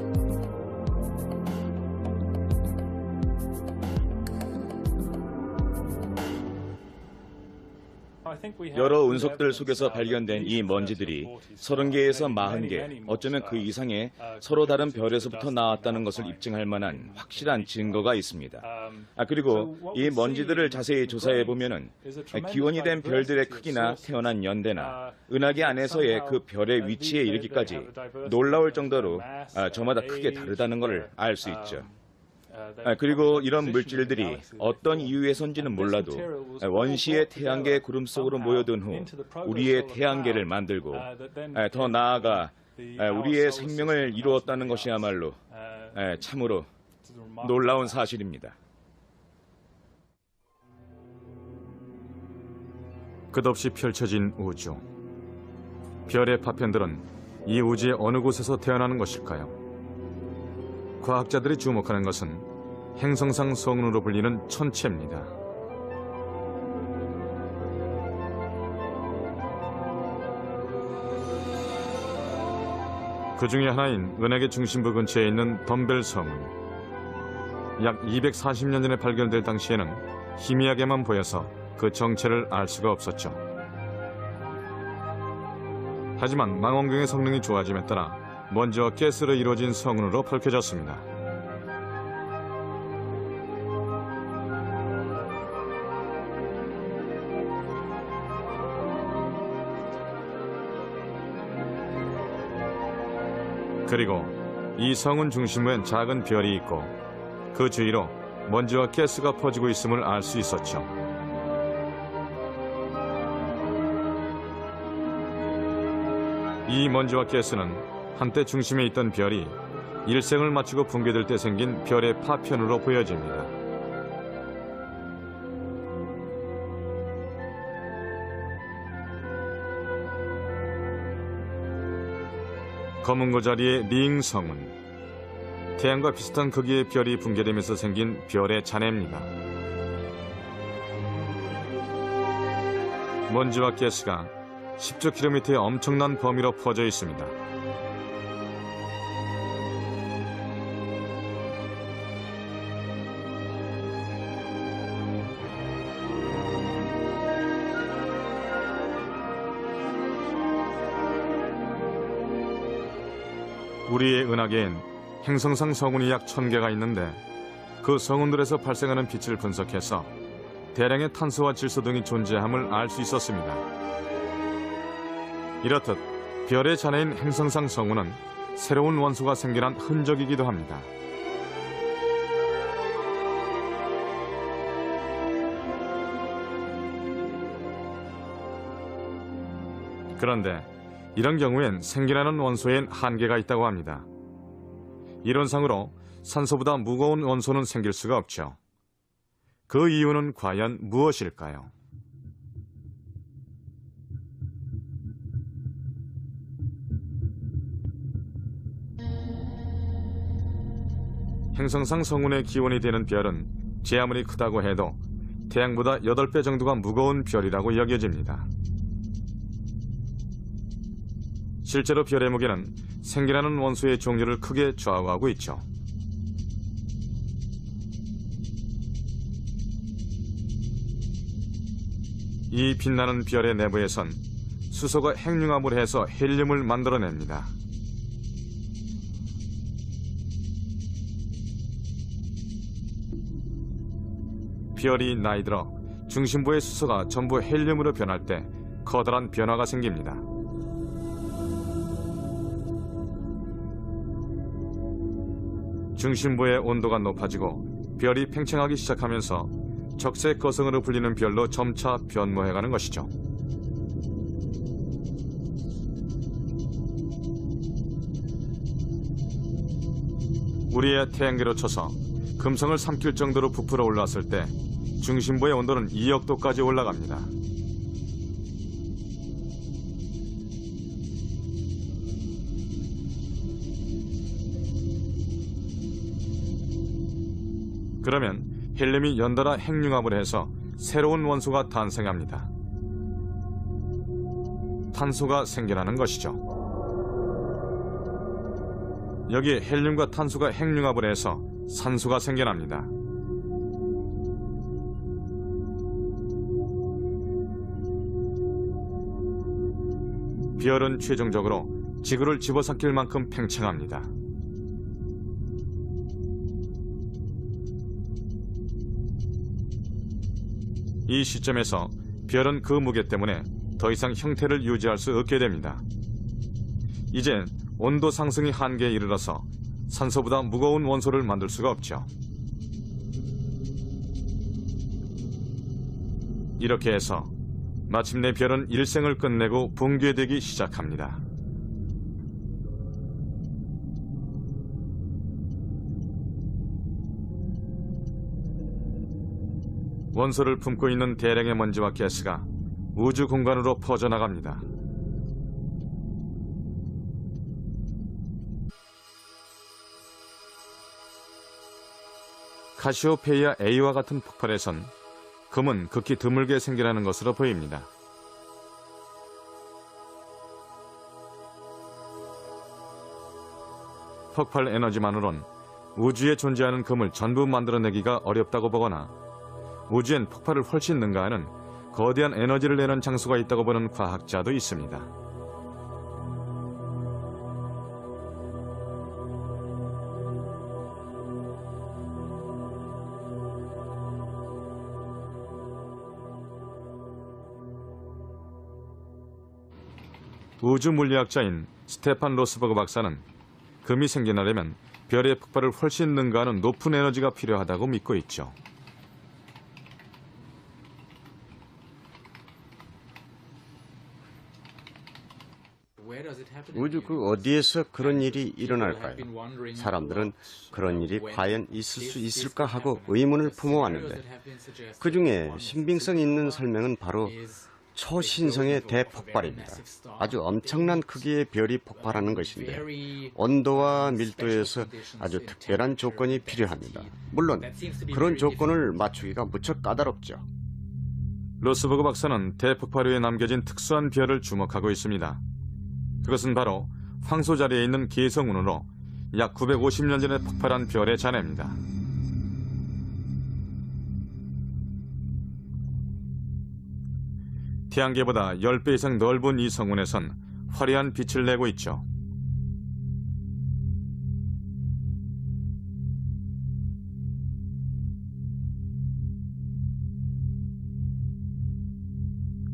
[SPEAKER 5] 여러 운석들 속에서 발견된 이 먼지들이 30개에서 40개, 어쩌면 그 이상의 서로 다른 별에서부터 나왔다는 것을 입증할 만한 확실한 증거가 있습니다. 그리고 이 먼지들을 자세히 조사해 보면은 기원이 된 별들의 크기나 태어난 연대나 은하계 안에서의 그 별의 위치에 이르기까지 놀라울 정도로 저마다 크게 다르다는 것을 알 수 있죠. 그리고 이런 물질들이 어떤 이유에선지는 몰라도 원시의 태양계 구름 속으로 모여든 후 우리의 태양계를 만들고 더 나아가 우리의 생명을 이루었다는 것이야말로 참으로 놀라운 사실입니다.
[SPEAKER 1] 끝없이 펼쳐진 우주. 별의 파편들은 이 우주의 어느 곳에서 태어나는 것일까요? 과학자들이 주목하는 것은 행성상 성운으로 불리는 천체입니다. 그 중에 하나인 은하계 중심부 근처에 있는 덤벨 성운. 약 240년 전에 발견될 당시에는 희미하게만 보여서 그 정체를 알 수가 없었죠. 하지만 망원경의 성능이 좋아짐에 따라 먼지와 가스로 이루어진 성운으로 밝혀졌습니다. 그리고 이 성운 중심부엔 작은 별이 있고 그 주위로 먼지와 가스가 퍼지고 있음을 알 수 있었죠. 이 먼지와 가스는 한때 중심에 있던 별이 일생을 마치고 붕괴될 때 생긴 별의 파편으로 보여집니다. 검은 고자리의 링 성운. 태양과 비슷한 크기의 별이 붕괴되면서 생긴 별의 잔해입니다. 먼지와 가스가 10조 킬로미터의 엄청난 범위로 퍼져 있습니다. 우리의 은하계엔 행성상 성운이 약 1000개가 있는데 그 성운들에서 발생하는 빛을 분석해서 대량의 탄소와 질소 등이 존재함을 알 수 있었습니다. 이렇듯 별의 잔해인 행성상 성운은 새로운 원소가 생겨난 흔적이기도 합니다. 그런데 이런 경우엔 생겨나는 원소엔 한계가 있다고 합니다. 이론상으로 산소보다 무거운 원소는 생길 수가 없죠. 그 이유는 과연 무엇일까요? 행성상 성운의 기원이 되는 별은 제 아무리 크다고 해도 태양보다 8배 정도가 무거운 별이라고 여겨집니다. 실제로 별의 무게는 생겨나는 원소의 종류를 크게 좌우하고 있죠. 이 빛나는 별의 내부에선 수소가 핵융합을 해서 헬륨을 만들어냅니다. 별이 나이 들어 중심부의 수소가 전부 헬륨으로 변할 때 커다란 변화가 생깁니다. 중심부의 온도가 높아지고 별이 팽창하기 시작하면서 적색 거성으로 불리는 별로 점차 변모해가는 것이죠. 우리의 태양계로 쳐서 금성을 삼킬 정도로 부풀어 올랐을 때 중심부의 온도는 2억 도까지 올라갑니다. 그러면 헬륨이 연달아 핵융합을 해서 새로운 원소가 탄생합니다. 탄소가 생겨나는 것이죠. 여기에 헬륨과 탄소가 핵융합을 해서 산소가 생겨납니다. 별은 최종적으로 지구를 집어삼킬 만큼 팽창합니다. 이 시점에서 별은 그 무게 때문에 더 이상 형태를 유지할 수 없게 됩니다. 이젠 온도 상승이 한계에 이르러서 산소보다 무거운 원소를 만들 수가 없죠. 이렇게 해서 마침내 별은 일생을 끝내고 붕괴되기 시작합니다. 원소를 품고 있는 대량의 먼지와 가스가 우주 공간으로 퍼져나갑니다. 카시오페이아 A와 같은 폭발에선 금은 극히 드물게 생겨나는 것으로 보입니다. 폭발 에너지만으론 우주에 존재하는 금을 전부 만들어내기가 어렵다고 보거나 우주엔 폭발을 훨씬 능가하는 거대한 에너지를 내는 장소가 있다고 보는 과학자도 있습니다. 우주 물리학자인 스테판 로스버그 박사는 금이 생겨나려면 별의 폭발을 훨씬 능가하는 높은 에너지가 필요하다고 믿고 있죠.
[SPEAKER 4] 우주 그 어디에서 그런 일이 일어날까요? 사람들은 그런 일이 과연 있을 수 있을까 하고 의문을 품어왔는데 그 중에 신빙성 있는 설명은 바로 초신성의 대폭발입니다. 아주 엄청난 크기의 별이 폭발하는 것인데 온도와 밀도에서 아주 특별한 조건이 필요합니다. 물론 그런 조건을 맞추기가 무척 까다롭죠.
[SPEAKER 1] 로스버그 박사는 대폭발 후에 남겨진 특수한 별을 주목하고 있습니다. 그것은 바로 황소 자리에 있는 개성운으로 약 950년 전에 폭발한 별의 잔해입니다. 태양계보다 10배 이상 넓은 이 성운에선 화려한 빛을 내고 있죠.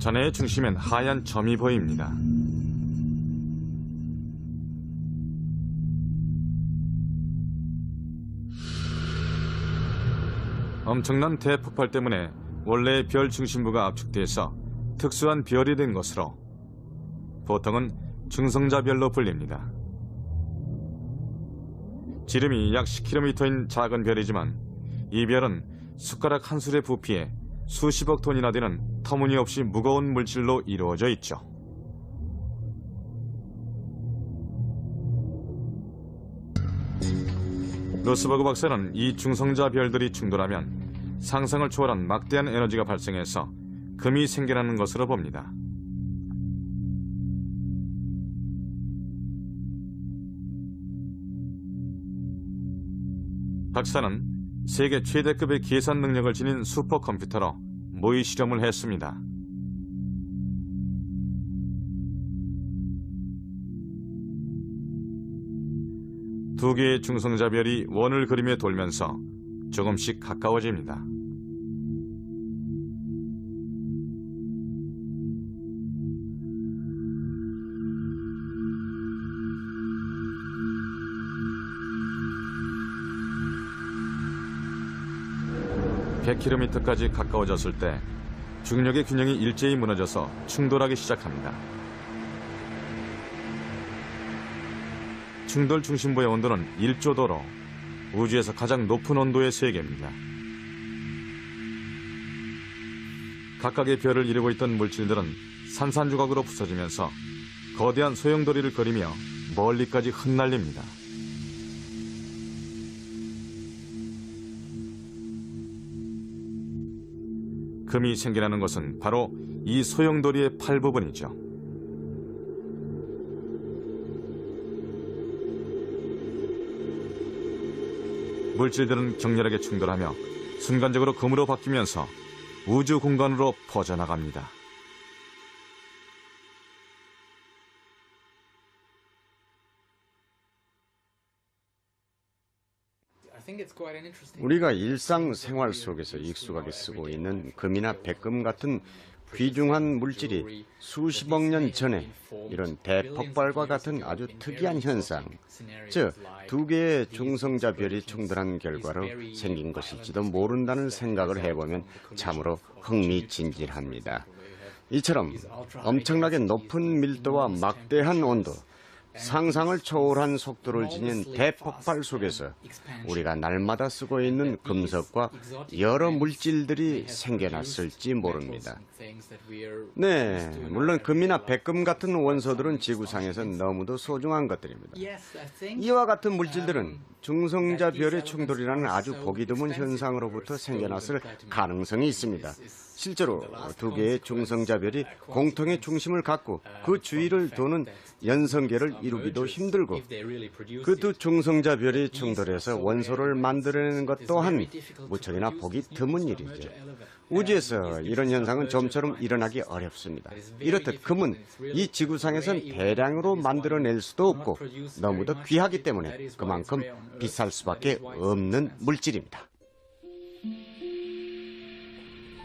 [SPEAKER 1] 잔해의 중심엔 하얀 점이 보입니다. 엄청난 대폭발 때문에 원래의 별 중심부가 압축돼서 특수한 별이 된 것으로 보통은 중성자별로 불립니다. 지름이 약 10km인 작은 별이지만 이 별은 숟가락 한 술의 부피에 수십억 톤이나 되는 터무니없이 무거운 물질로 이루어져 있죠. 로스버그 박사는 이 중성자 별들이 충돌하면 상상을 초월한 막대한 에너지가 발생해서 금이 생겨나는 것으로 봅니다. 박사는 세계 최대급의 계산 능력을 지닌 슈퍼컴퓨터로 모의 실험을 했습니다. 두 개의 중성자별이 원을 그리며 돌면서 조금씩 가까워집니다. (100km까지) 가까워졌을 때 중력의 균형이 일제히 무너져서 충돌하기 시작합니다. 충돌 중심부의 온도는 1조도로 우주에서 가장 높은 온도의 세계입니다. 각각의 별을 이루고 있던 물질들은 산산조각으로 부서지면서 거대한 소용돌이를 그리며 멀리까지 흩날립니다. 금이 생겨나는 것은 바로 이 소용돌이의 팔 부분이죠. 물질들은 격렬하게 충돌하며 순간적으로 금으로 바뀌면서 우주 공간으로 퍼져나갑니다.
[SPEAKER 4] 우리가 일상생활 속에서 익숙하게 쓰고 있는 금이나 백금 같은 귀중한 물질이 수십억 년 전에 이런 대폭발과 같은 아주 특이한 현상, 즉 두 개의 중성자별이 충돌한 결과로 생긴 것일지도 모른다는 생각을 해보면 참으로 흥미진진합니다. 이처럼 엄청나게 높은 밀도와 막대한 온도, 상상을 초월한 속도를 지닌 대폭발 속에서 우리가 날마다 쓰고 있는 금속과 여러 물질들이 생겨났을지 모릅니다. 네, 물론 금이나 백금 같은 원소들은 지구상에서 너무도 소중한 것들입니다. 이와 같은 물질들은 중성자별의 충돌이라는 아주 보기 드문 현상으로부터 생겨났을 가능성이 있습니다. 실제로 두 개의 중성자별이 공통의 중심을 갖고 그 주위를 도는 연성계를 이루기도 힘들고 그 두 중성자별이 충돌해서 원소를 만들어내는 것 또한 무척이나 보기 드문 일이죠. 우주에서 이런 현상은 좀처럼 일어나기 어렵습니다. 이렇듯 금은 이 지구상에선 대량으로 만들어낼 수도 없고 너무도 귀하기 때문에 그만큼 비쌀 수밖에 없는 물질입니다.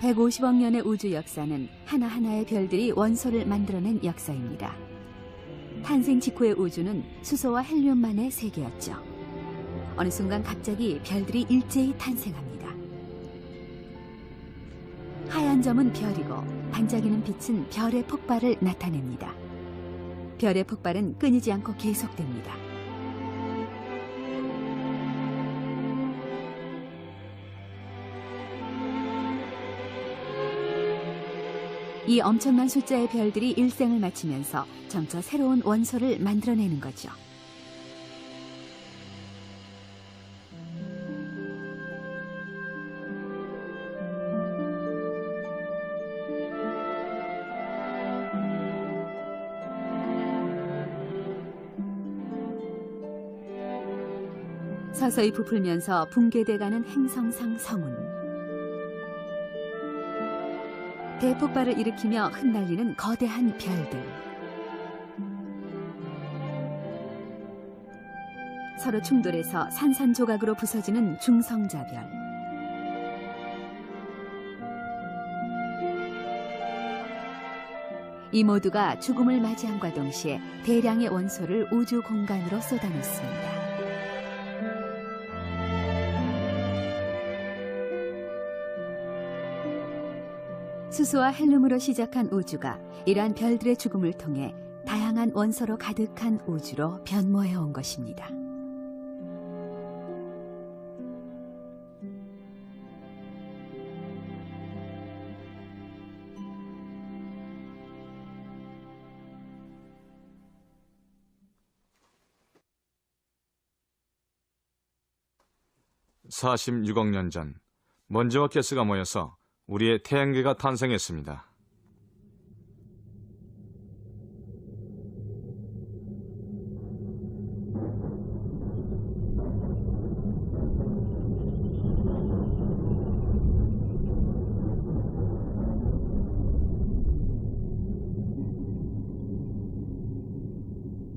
[SPEAKER 2] 150억 년의 우주 역사는 하나하나의 별들이 원소를 만들어낸 역사입니다. 탄생 직후의 우주는 수소와 헬륨만의 세계였죠. 어느 순간 갑자기 별들이 일제히 탄생합니다. 하얀 점은 별이고 반짝이는 빛은 별의 폭발을 나타냅니다. 별의 폭발은 끊이지 않고 계속됩니다. 이 엄청난 숫자의 별들이 일생을 마치면서 점차 새로운 원소를 만들어내는 거죠. 서서히 부풀면서 붕괴돼가는 행성상 성운. 대폭발을 일으키며 흩날리는 거대한 별들. 서로 충돌해서 산산조각으로 부서지는 중성자별. 이 모두가 죽음을 맞이함과 동시에 대량의 원소를 우주 공간으로 쏟아놓습니다. 수소와 헬륨으로 시작한 우주가 이러한 별들의 죽음을 통해 다양한 원소로 가득한 우주로 변모해 온 것입니다.
[SPEAKER 1] (46억 년) 전 먼지와 가스가 모여서 우리의 태양계가 탄생했습니다.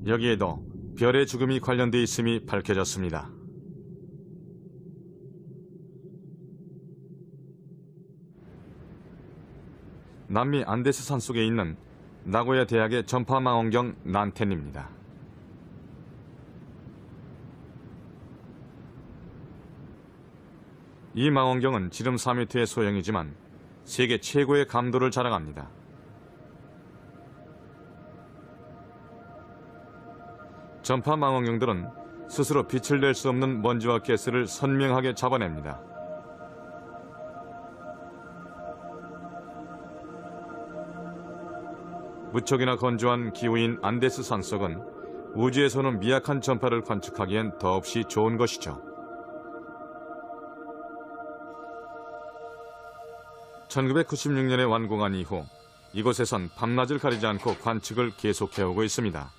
[SPEAKER 1] 여기에도 별의 죽음이 관련돼 있음이 밝혀졌습니다. 남미 안데스 산속에 있는 나고야 대학의 전파망원경 난텐입니다. 이 망원경은 지름 4m의 소형이지만 세계 최고의 감도를 자랑합니다. 전파망원경들은 스스로 빛을 낼 수 없는 먼지와 가스를 선명하게 잡아냅니다. 무척이나 건조한 기후인 안데스 산속은 우주에서는 미약한 전파를 관측하기엔 더없이 좋은 것이죠. 1996년에 완공한 이후 이곳에선 밤낮을 가리지 않고 관측을 계속해오고 있습니다.